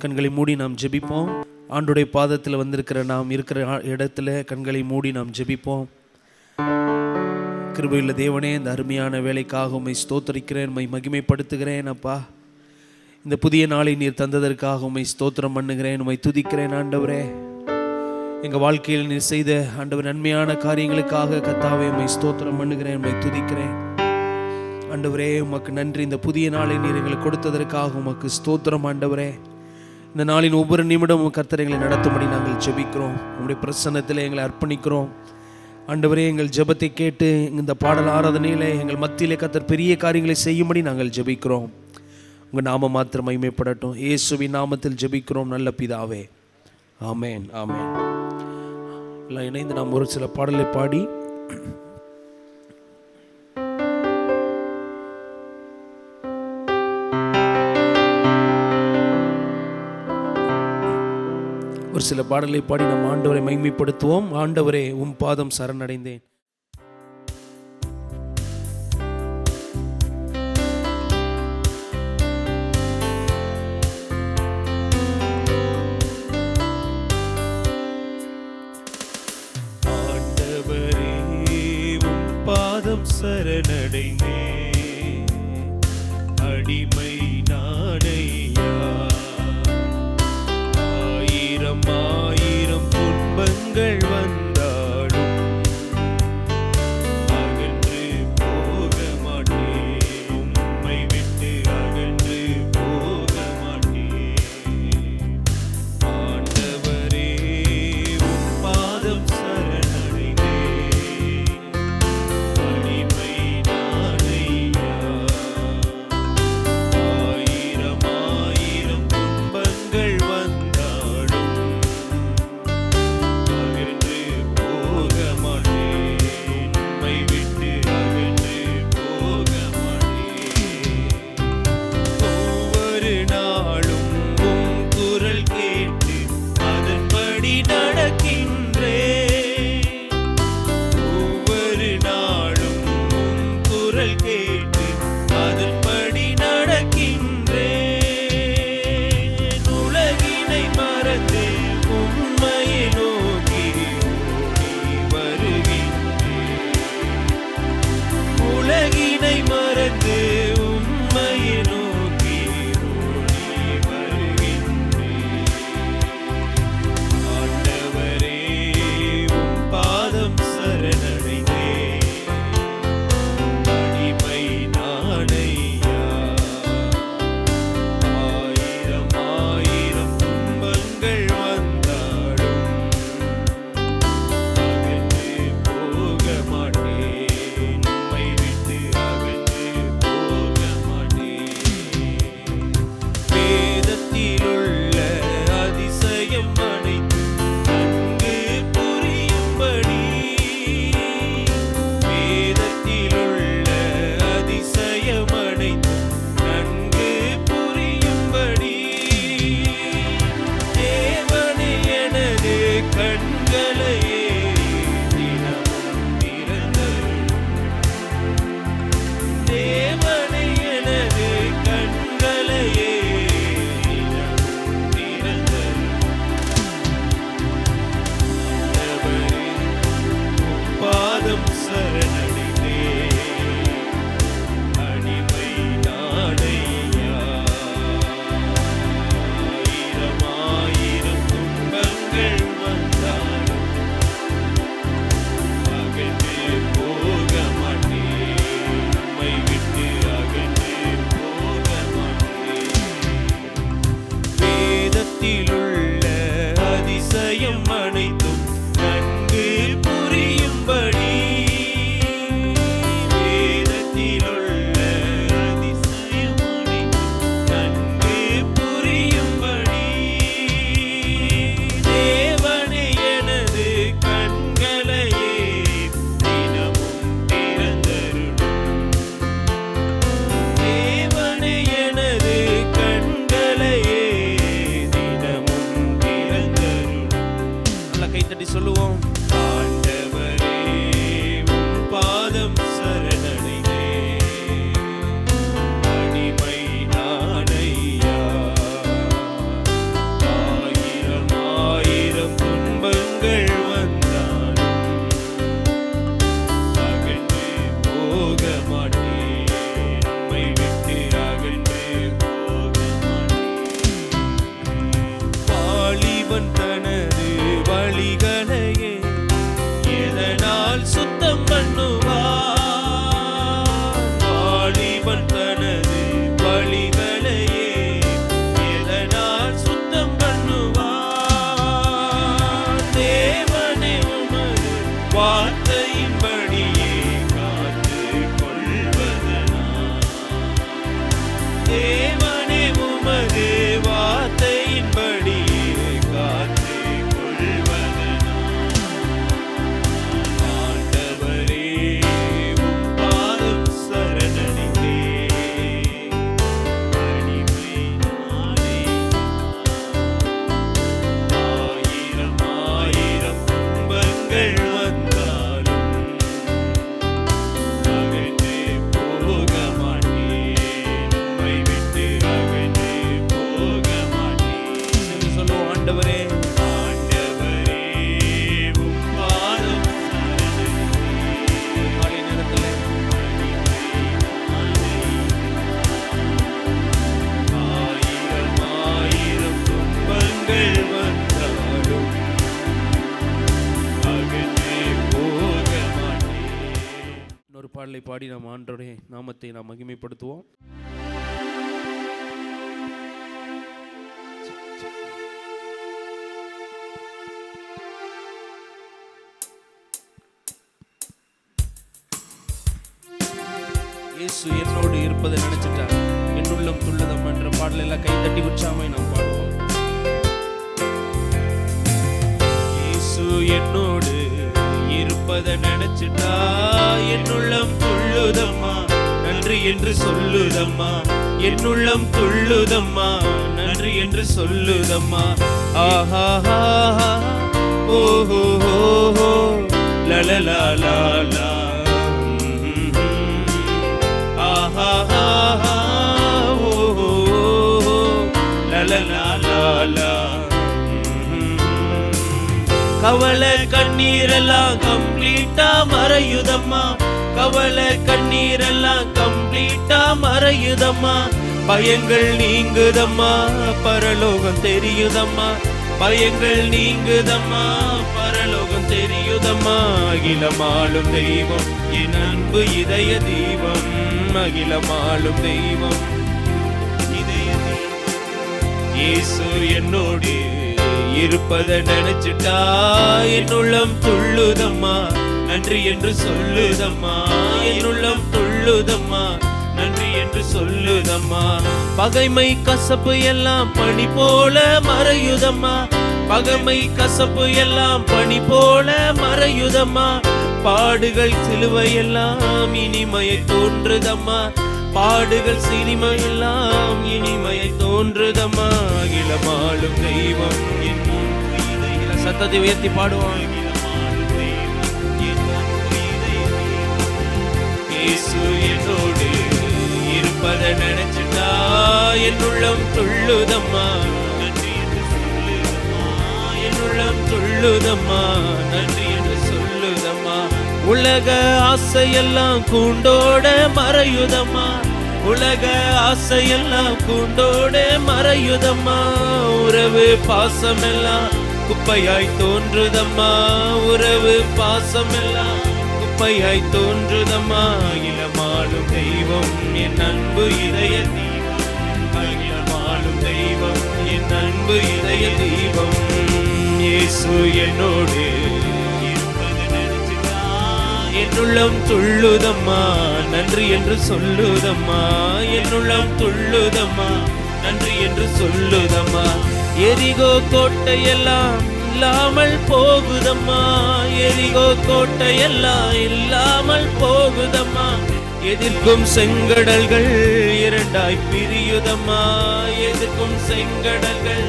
கண்களை மூடி நாம் ஜெபிப்போம். ஆண்டுடைய பாதத்தில் வந்திருக்கிற நாம் இருக்கிற இடத்துல கண்களை மூடி நாம் ஜெபிப்போம். கிருபையுள்ள தேவனே, இந்த அருமையான வேலைக்காக உம்மை ஸ்தோத்திரிக்கிறேன், உம்மை மகிமைப்படுத்துகிறேன். அப்பா, இந்த புதிய நாளை நீர் தந்ததற்காக உம்மை ஸ்தோத்திரம் பண்ணுகிறேன், உம்மை துதிக்கிறேன். ஆண்டவரே, எங்கள் வாழ்க்கையில் நீர் செய்த ஆண்டவர் நன்மையான காரியங்களுக்காக கர்த்தாவே உம்மை ஸ்தோத்திரம் பண்ணுகிறேன், உம்மை துதிக்கிறேன். ஆண்டவரே, உமக்கு நன்றி. இந்த புதிய நாளை நீர் எங்களுக்கு கொடுத்ததற்காக உமக்கு ஸ்தோத்திரம். ஆண்டவரே, இந்த நாளின் ஒவ்வொரு நிமிடமும் கர்த்தர் எங்களை நடத்தும்படி நாங்கள் ஜெபிக்கிறோம். உங்களுடைய பிரசன்னத்தில் எங்களை அர்ப்பணிக்கிறோம். ஆண்டவரே, எங்கள் ஜெபத்தை கேட்டு இந்த பாடல் ஆராதனையில் எங்கள் மத்தியிலே கர்த்தர் பெரிய காரியங்களை செய்யும்படி நாங்கள் ஜெபிக்கிறோம். உங்கள் நாமம் மாத்திரம் மகிமைப்படட்டும். இயேசுவின் நாமத்தில் ஜெபிக்கிறோம் நல்ல பிதாவே, ஆமேன், ஆமேன். எல்லாம் இணைந்து நாம் ஒரு சில பாடலை பாடி ஒரு சில பாடலை பாடி நம் ஆண்டவரை மகிமைப்படுத்துவோம். ஆண்டவரே, உம் பாதம் சரணடைந்தேன். ஆண்டவரே, உம் பாதம் சரணடைந்தேன், அடிமை நானையா. ஆயிரம் துன்பங்கள் வந்தாலும் அகன்று போக மாட்டேன், உம்மை விட்டு அகன்று போக மாட்டேன். ஆண்டவரே, உம் பாதம் சரணடைந்தேன், அடிமை நானையா. பாடலை பாடி நாம் ஆண்டவருடைய நாமத்தை நாம் மகிமைப்படுத்துவோம். இயேசு என்னோடு இருப்பதை நினைச்சிட்டா என் உள்ளம் துள்ளுதம் என்ற பாடல் எல்லாம் கைத்தட்டி உற்சாகமாய் நாம் பாடுவோம். இயேசு என்னோடு இருப்பதை நினைச்சிட்டா என் உள்ளம் துள்ளுதம்மா, நன்றி என்று சொல்லுதம்மா. என் உள்ளம் துள்ளுதம்மா, நன்றி என்று சொல்லுதம்மா. ஆஹா ஓஹோ லலலா லாலா கவலை கண்ணீரெல்லாம் கம்ப்ளீட்டா மறையுதம்மா, கவலை கண்ணீரெல்லாம் கம்ப்ளீட்டா மறையுதம்மா. பயங்கள் நீங்குதம்மா, பரலோகம் தெரியுதம்மா. பயங்கள் நீங்குதம்மா, பரலோகம் தெரியுதம்மா. அகிலமாளும் தெய்வம் என் அன்பு இதய தீபம், அகிலமாளும் தெய்வம் இதய தீபம். இயேசு என்னோடு இருப்பதை நினைச்சிட்டா என் உள்ளம் துள்ளுதம்மா, நன்றி என்று சொல்லுதம்மா. என் உள்ளம் துள்ளுதம்மா, நன்றி என்று சொல்லுதம்மா. பகைமை கசப்பு எல்லாம் பனி போல மறையுதம்மா, பகைமை கசப்பு எல்லாம் பனி போல மறையுதம்மா. பாடுகள் சிலுவை எல்லாம் இனிமையை தோன்றுதம்மா, பாடுகள் சினிமை எல்லாம் இனிமையை தோன்றுதம்மா. அகிலமாளும் தெய்வம் சத்தத்தை உயர்த்தி பாடுவோம். இயேசு என்னோடு இருப்பதை நினைச்சிட்டா என் உள்ளம் துள்ளுதம்மா, என் உள்ளம் துள்ளுதம்மா, நன்றி என்று சொல்லுதம்மா. உலக ஆசையெல்லாம் கூண்டோட மறையுதம்மா, உலக ஆசையெல்லாம் கூண்டோட மறையுதம்மா. உறவு பாசமெல்லாம் குப்பையாய் தோன்றுதம்மா, உறவு பாசமெல்லாம் குப்பையாய் தோன்றுதம்மா. அகிலமாளும் தெய்வம் என் அன்பு இதய தீபம், அகிலமாளும் தெய்வம் என் அன்பு இதய தீபம். இயேசு என்னோடு இருப்பது நினைச்சிட்டா என் உள்ளம் துள்ளுதம்மா, நன்றி என்று சொல்லுதம்மா. என் உள்ளம் துள்ளுதம்மா, நன்றி என்று சொல்லுதம்மா. எரிகோ கோட்டையெல்லாம் இல்லாமல் போகுதம்மா, எரிகோ கோட்டையெல்லாம் இல்லாமல் போகுதம்மா. எதிர்க்கும் செங்கடல்கள் இரண்டாய் பிரியுதம்மா, எதிர்க்கும் செங்கடல்கள்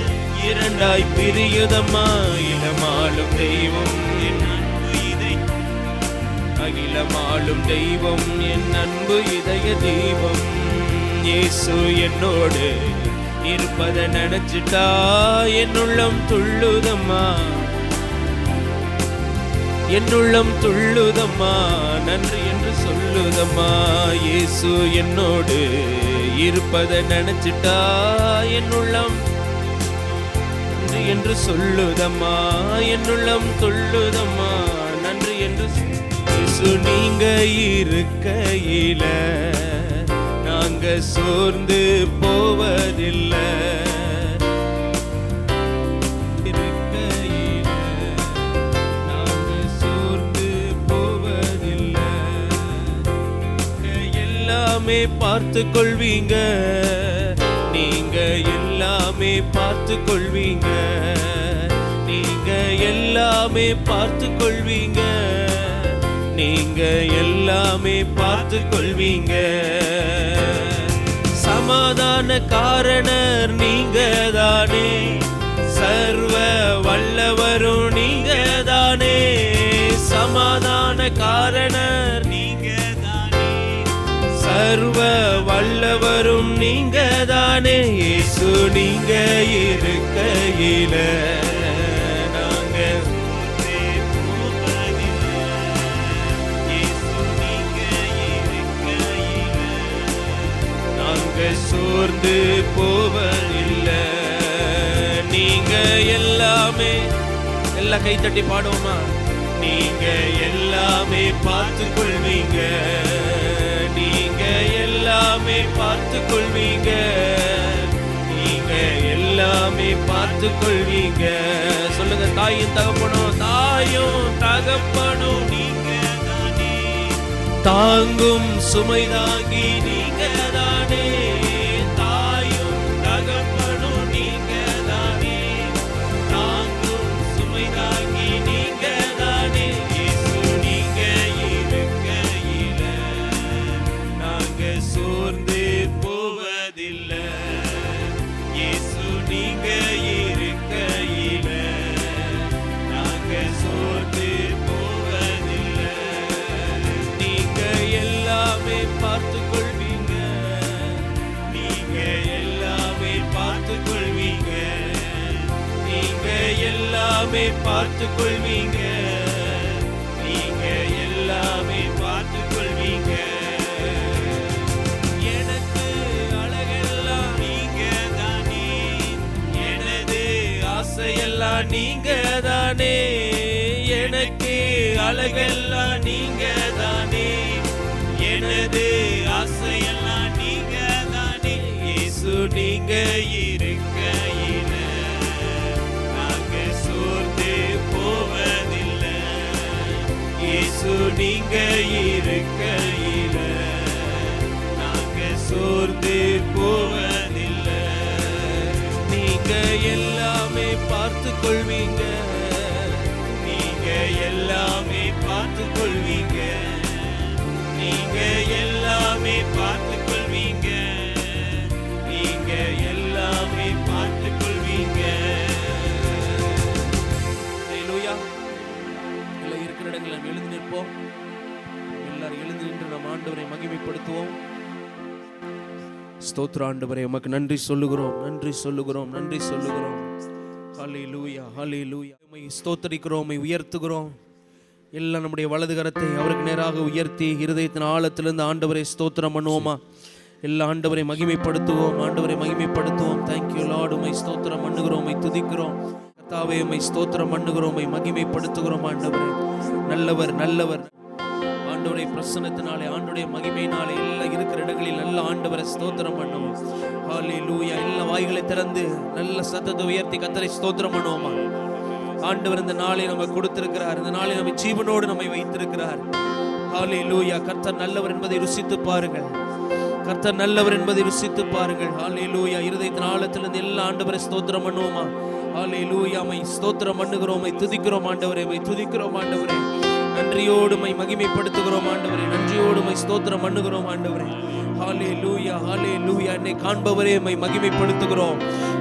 இரண்டாய் பிரியுதம்மா. இளமாளும் தெய்வம் என் அன்பு இதை, அகிலமாளும் தெய்வம் என் அன்பு இதய தீபம். இயேசு என்னோடு இருப்பதை நினைச்சிட்டா என் உள்ளம் துள்ளுதம்மா, என் உள்ளம் துள்ளுதம்மா, நன்றி என்று சொல்லுதம்மா. இயேசு என்னோடு இருப்பதை நினைச்சிட்டா என் உள்ளம் நன்றி என்று சொல்லுதம்மா, என் உள்ளம் துள்ளுதம்மா, நன்றி என்று. இயேசு நீங்க இருக்கையில நாங்க சோர்ந்து போவதில்லை, இருக்கையில நாங்க சோர்ந்து போவதில்லை. எல்லாமே பார்த்து கொள்வீங்க, நீங்க எல்லாமே பார்த்து கொள்வீங்க, நீங்க எல்லாமே பார்த்து கொள்வீங்க, நீங்க எல்லாமே பார்த்து கொள்வீங்க. சமாதான காரணர் நீங்க தானே, சர்வ வல்லவரும் நீங்க தானே. சமாதான காரணர் நீங்க தானே, சர்வ வல்லவரும் நீங்க தானே. இயேசு நீங்க இருக்கையில நாங்க சோர்ந்து போவதில்லை. நீங்க எல்லாமே, எல்லாம் கைத்தட்டி பாடுவோமா? நீங்க எல்லாமே பார்த்து கொள்வீங்க, நீங்க எல்லாமே பார்த்து கொள்வீங்க, நீங்க எல்லாமே பார்த்து கொள்வீங்க. சொல்லுங்க, தாயும் தகப்பனும், தாயும் தகப்பனும் நீங்க தானே, தாங்கும் சுமை தாங்கி நீங்க தானே, தாயும் தகப்பனும் நீங்க தானே, தாங்கும் சுமை தாங்கி நீங்க தானே. இயேசு நீங்க இருக்கையில நாங்க சோர்ந்து போவதில்லை, இயேசு நீங்க இருக்கையில நாங்க சோர்ந்து போவதில்லை. நீங்க எல்லாமே பார்த்து கொள்வீங்க, நீங்க எல்லாமே பார்த்து கொள்வீங்க, நீங்க எல்லாமே பார்த்து கொள்வீங்க, நீங்க எல்லாமே பார்த்து கொள்வீங்க. எனக்கு அழகெல்லாம் நீங்க தானே, எனது ஆசையெல்லாம் நீங்க தானே, எனக்கு அழகெல்லாம் நீங்க தானே, எனது ஆசையெல்லாம் நீங்க தானே. இயேசு நீங்க இருக்கையில நாங்க சோர்ந்து போவதில்லை, இயேசு நீங்க இருக்கையில நாங்க சோர்ந்து போவதில்லை. நீங்க எல்லாமே பார்த்து கொள்வீங்க, நீங்க எல்லாமே பார்த்து கொள்வீங்க, நீங்க எல்லாமே பார்த்து கொள்வீங்க, நீங்க எல்லாமே பார்த்து கொள்வீங்க. ஹல்லேலூயா. எல்லாம் இருக்கிற இடங்களில் நாம் எழுந்து நிற்போம். எல்லாரும் எழுந்து நின்று நம் ஆண்டவரை மகிமைப்படுத்துவோம். ஸ்தோத்திர ஆண்டவரே, உமக்கு நன்றி சொல்லுகிறோம், நன்றி சொல்லுகிறோம், நன்றி சொல்லுகிறோம். ஹல்லேலூயா, ஹல்லேலூயா. உம்மை ஸ்தோத்திரிக்கிறோம், உம்மை உயர்த்துகிறோம். எல்லாம் நம்முடைய வலது கரத்தை அவருக்கு நேராக உயர்த்தி இருதயத்தின் ஆழத்திலிருந்து ஆண்டவரை ஸ்தோத்திரம் பண்ணுவோமா? எல்லா ஆண்டவரை மகிமைப்படுத்துவோம், ஆண்டவரை மகிமைப்படுத்துவோம். Thank you lord. உம்மை ஸ்தோத்திரம் பண்ணுகிறோம், உம்மை துதிக்கிறோம். கர்த்தாவே, உம்மை ஸ்தோத்திரம் பண்ணுகிறோம், உம்மை மகிமைப்படுத்துகிறோம். ஆண்டவரே நல்லவர், நல்லவர். ஆண்டவருடைய பிரசன்னத்தினாலே, ஆண்டவருடைய மகிமையினாலே எல்லாம் இருக்கிற இடங்களில் நல்ல ஆண்டவரை ஸ்தோத்திரம் பண்ணுவோம். ஹல்லேலூயா. எல்லா வாய்களை திறந்து நல்ல சத்தத்தை உயர்த்தி கர்த்தரை ஸ்தோத்திரம் பண்ணுவோமா? ஆண்டவர் இந்த நாளை நம்ம கொடுத்திருக்கிறார், இந்த நாளை நம்ம ஜீவனோடு நம்மை வைத்திருக்கிறார். ஹல்லேலூயா. கர்த்தர் நல்லவர் என்பதை ருசித்து பாருங்கள், கர்த்தர் நல்லவர் என்பதை ருசித்து பாருங்கள். ஹல்லேலூயா. இருதயத்தின் ஆழத்திலிருந்து எல்லா ஆண்டவரை ஸ்தோத்திரம் பண்ணுவோமா? ஹல்லேலூயா. மை ஸ்தோத்திரம் பண்ணுகிறோம், மை துதிக்கிறோம் ஆண்டவரே, மை துதிக்கிறோம் ஆண்டவரே. நன்றியோடு மை மகிமைப்படுத்துகிறோம் ஆண்டவரே, நன்றியோடு மை ஸ்தோத்திரம் பண்ணுகிறோம் ஆண்டவரே. ஹல்லேலூயா, ஹல்லேலூயா. என்னை காண்பவரே மை மகிமைப்படுத்துகிறோம்,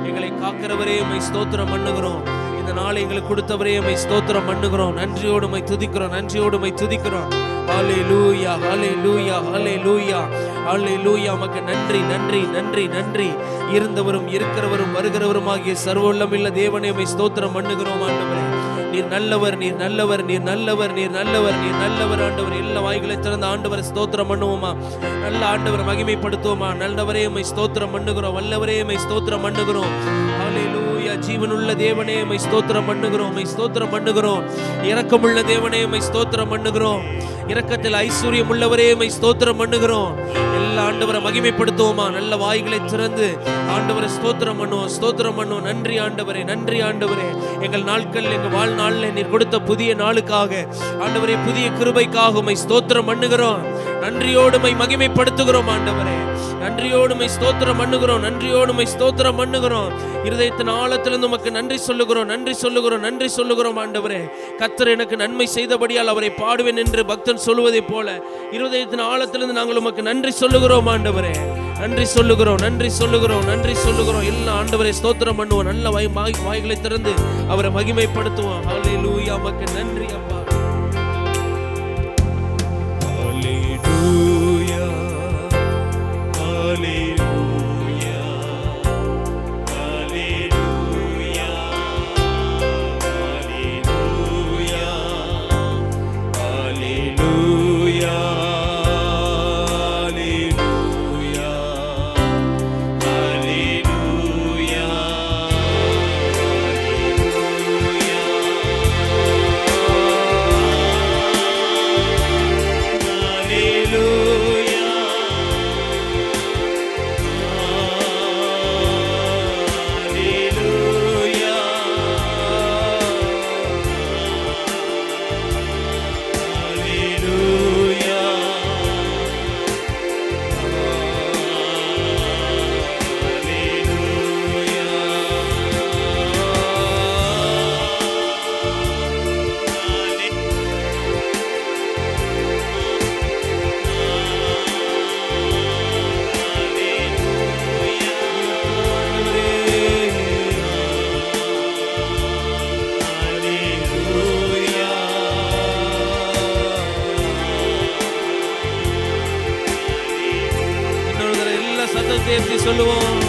எங்களை காக்கிறவரே மை ஸ்தோத்திரம் பண்ணுகிறோம். இந்த நாளை எங்களுக்கு கொடுத்தவரே மை ஸ்தோத்திரம் பண்ணுகிறோம். நன்றியோடு மை துதிக்கிறோம், நன்றியோடு மை துதிக்கிறோம். ஹல்லேலூயா, ஹல்லேலூயா, ஹல்லேலூயா, ஹல்லேலூயா. உமக்கு நன்றி, நன்றி, நன்றி, நன்றி. இருந்தவரும் இருக்கிறவரும் வருகிறவரும் ஆகிய சர்வவல்லமையுள்ள தேவனே மை ஸ்தோத்திரம் பண்ணுகிறோம் ஆண்டவரே. நீர் நல்லவர், நீர் நல்லவர், நீர் நல்லவர், நீர் நல்லவர், நீர் நல்லவர் ஆண்டவர். எல்லா வாய்களை திறந்த ஆண்டவரை ஸ்தோத்திரம் பண்ணுவோமா? நல்ல ஆண்டவரை மகிமைப்படுத்துவோமா? நல்லவரே மை ஸ்தோத்திரம் பண்ணுகிறோம், வல்லவரே மை ஸ்தோத்திரம் பண்ணுகிறோம். ஹல்லேலூயா. ஜீவனுள்ள தேவனே மை ஸ்தோத்திரம் பண்ணுகிறோம், மை ஸ்தோத்திரம் பண்ணுகிறோம். இரக்கமுள்ள தேவனே மை ஸ்தோத்திரம் பண்ணுகிறோம். இரக்கத்தில் ஐஸ்வர்யம் உள்ளவரே மை ஸ்தோத்திரம் பண்ணுகிறோம். எல்லா ஆண்டவரை மகிமைப்படுத்துவோமா? நல்ல வாய்களை திறந்து ஆண்டவரை ஸ்தோத்திரம் பண்ணுவோம், ஸ்தோத்திரம் பண்ணுவோம். நன்றி ஆண்டவரே, நன்றி ஆண்டவரே. எங்கள் நாட்கள், எங்கள் வாழ்நாளில் நீர் கொடுத்த புதிய நாளுக்காக ஆண்டவரே, புதிய கிருபைக்காக உம்மை ஸ்தோத்திரம் பண்ணுகிறோம். நன்றியோடு உம்மை மகிமைப்படுத்துகிறோம் ஆண்டவரே, நன்றியோடு உம்மை ஸ்தோத்திரம் பண்ணுகிறோம், நன்றியோடு உம்மை ஸ்தோத்திரம் பண்ணுகிறோம். இருதயத்தின் ஆழத்திலிருந்து உமக்கு நன்றி சொல்லுகிறோம், நன்றி சொல்லுகிறோம், நன்றி சொல்லுகிறோம் ஆண்டவரே. கர்த்தர் எனக்கு நன்மை செய்தபடியால் அவரை பாடுவேன் என்று பக்தன் சொல்லுவதை போல இருதயத்தின் ஆழத்திலிருந்து நாங்கள் உமக்கு நன்றி சொல்லுகிறோம் ஆண்டவரே. நன்றி சொல்லுகிறோம், நன்றி சொல்லுகிறோம், நன்றி சொல்லுகிறோம். எல்லா ஆண்டவரை ஸ்தோத்திரம் பண்ணுவோம். நல்ல வாய்களை திறந்து அவரை மகிமைப்படுத்துவோம். ஹல்லேலூயா. உமக்கு நன்றி அப்பா. ஹல்லேலூயா, ஹல்லேலூயா, ஹல்லேலூயா, ஹல்லேலூயா, ஹல்லேலூயா. சொல்லுவோம்.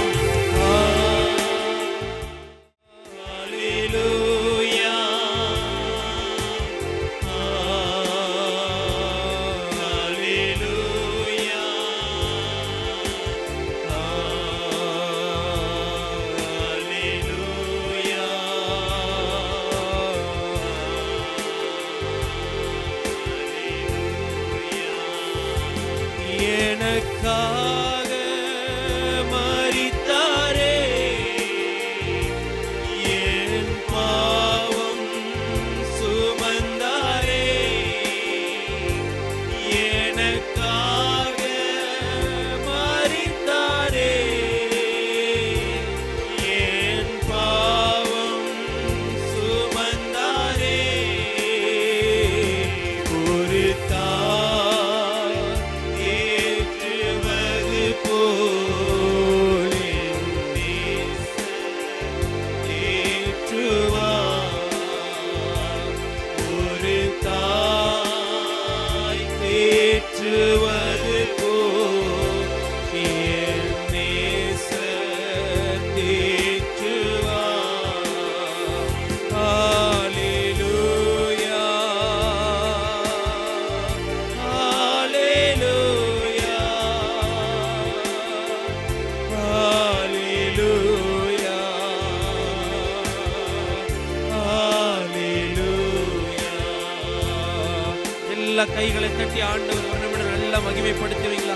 எனக்காக மரித்தாரே, என் பாவம் சுமந்தாரே. எனக்காக மரித்தாரே, என் பாவம் சுமந்தாரே. ஒரு எல்லா கைகளை தட்டி ஆண்டவர் ஒன்றுவிட நல்லா மகிமைப்படுத்துவீங்களா?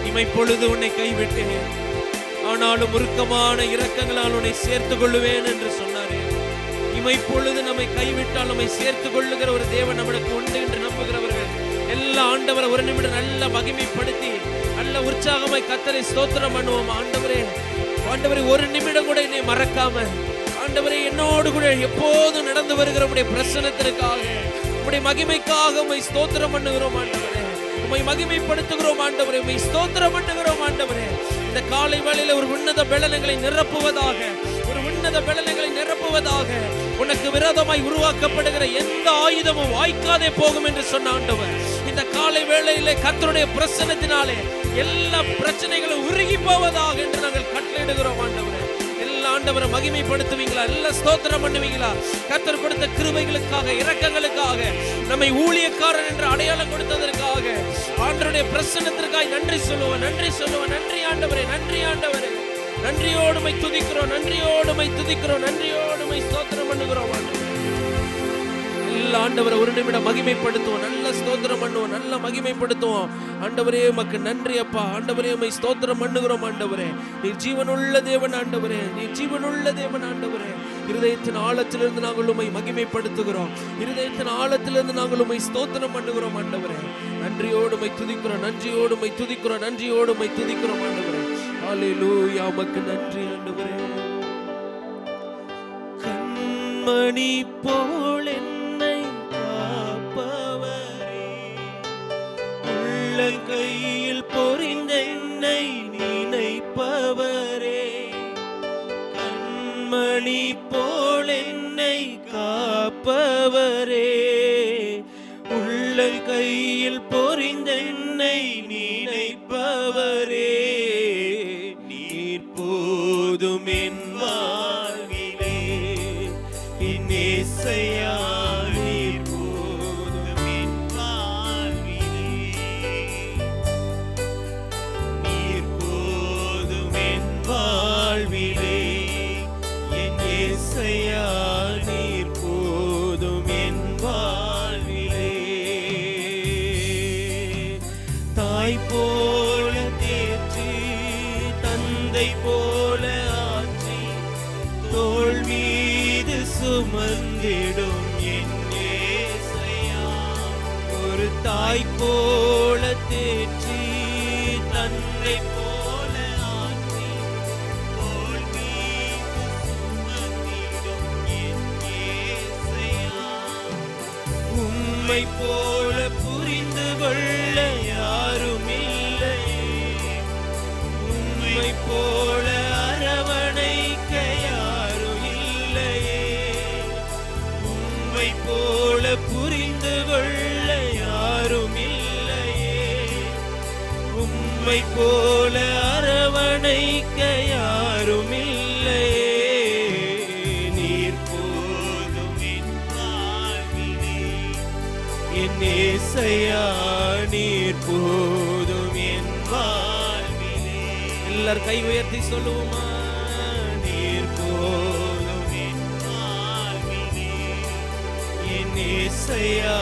இமைப்பொழுது உன்னை கைவிட்டேன், ஆனாலும் உருக்கமான இரக்கங்களால் உன்னை சேர்த்து கொள்ளுவேன் என்று சொன்னாரே. இமைப்பொழுது நம்மை கைவிட்டால் நம்மை சேர்த்து கொள்ளுகிற ஒரு தேவன் நம்மளுக்கு உண்டு என்று நம்புகிறவர்கள் எல்லா ஆண்டவரை ஒரு நிமிடம் நல்ல மகிமைப்படுத்தி நல்ல உற்சாகமாய் கர்த்தரை ஸ்தோத்திரம் பண்ணுவோம். ஆண்டவரே, ஆண்டவரே, ஒரு நிமிடம் கூட என்னை மறக்காம ஆண்டவரே என்னோடு கூட எப்போதும் நடந்து வருகிற உம்முடைய பிரசன்னத்திற்காக உம்முடைய மகிமைக்காக உம்மை ஸ்தோத்திரம் பண்ணுகிறோம் ஆண்டவரே. உம்மை மகிமைப்படுத்துகிறோம் ஆண்டவரே, உம்மை ஸ்தோத்திரம் பண்ணுகிறோம் ஆண்டவரே. இந்த காலை வேளையில ஒரு உன்னத பெலன்களை நிரப்புவதாக, ஒரு உன்னத பெலன்களை நிரப்புவதாக. உனக்கு விரோதமாய் உருவாக்கப்படுகிற எந்த ஆயுதமும் வாய்க்காதே போகும் என்று சொன்ன ஆண்டவர், இந்த காலை வேளையிலே கர்த்தருடைய பிரசன்னத்தினாலே எல்லா பிரச்சனைகளும் உருகி போவதாக என்று நாங்கள் கட்டளையிடுகிறோம் ஆண்டவரே. ஆண்டவரை மகிமைப்படுத்துவீங்களா? எல்லாம் ஸ்தோத்திரம் பண்ணுவீங்களா? கர்த்தர் கொடுத்த கிருபைகளுக்காக, இரக்கங்களுக்காக, நம்மை ஊழியக்காரன் என்று அடையாளம் கொடுத்ததற்காக, ஆண்டவருடைய பிரசன்னத்திற்காக நன்றி சொல்லுவோம், நன்றி சொல்லுவோம். நன்றி ஆண்டவரே, நன்றி ஆண்டவரே. நன்றியோடுமை துதிக்கிறோம், நன்றியோடுமை துதிக்கிறோம், நன்றியோடுமை ஸ்தோத்திரம் பண்ணுகிறோம் ஆண்டவரே. எல்லா ஆண்டவரை ஒரு நிமிடம் மகிமைப்படுத்துவோம், நல்ல ஸ்தோத்திரம் பண்ணுவோம், நல்ல மகிமைப்படுத்துவோம். ஆண்டவரே உமக்கு நன்றி அப்பா. ஆண்டவரே உம்மை ஸ்தோத்திரம் பண்ணுகிறோம் ஆண்டவரே. நீர் ஜீவனுள்ள தேவன் ஆண்டவரே, நீர் ஜீவனுள்ள தேவன் ஆண்டவரே. இருதயத்தின் ஆழத்திலிருந்து நாங்கள் உம்மை மகிமைப்படுத்துகிறோம், இருதயத்தின் ஆழத்திலிருந்து நாங்கள் உம்மை ஸ்தோத்திரம் பண்ணுகிறோம் ஆண்டவரே. நன்றியோடுமை துதிக்கிறோம், நன்றியோடுமை துதிக்கிறோம், நன்றியோடுமை துதிக்கிறோம் ஆண்டவரே. ஹல்லேலூயா, உமக்கு நன்றி ஆண்டவரே. கண்மணி போல என்னை காப்பவரே, உள்ளங்கையில் பொறிந்த என்னை நினைப்பவரே. கண்மணி போல என்னை காப்பவரே, உள்ளங்கையில் பொறிந்த என்னை நினைப்பவரே. நீர் போதும் என் வாழ்விலே, என் இயேசையா நீர் போதும் என் வாழ்விலே. நீர் போதும் என் வாழ்விலே, என் இயேசையா நீர் போதும் என் வாழ்விலே. தாய் போல தேற்றி, தந்தை போல ஆற்றி, தோள் மீது சுமந்திடும் என் இயேசையா. ஒரு தாய் போல தேற்றி, தந்தை போல ஆற்றி, தோள் மீது சுமந்திடும் என் இயேசையா. உம்மை போல புரிந்து கொள்ள யாரும் இல்லையே, உம்மை போல அரவணைக்க யாரும் இல்லையே, உம்மை போல புரிந்து கொள்ள யாரும் இல்லையே, உம்மை போல அரவணை என் ஏசையா நீர் போதும் என் வாழ்விலே. எல்லாரும் கை உயர்த்தி சொல்லுவோமா? நீர் போதும் என் வாழ்விலே, என் ஏசையா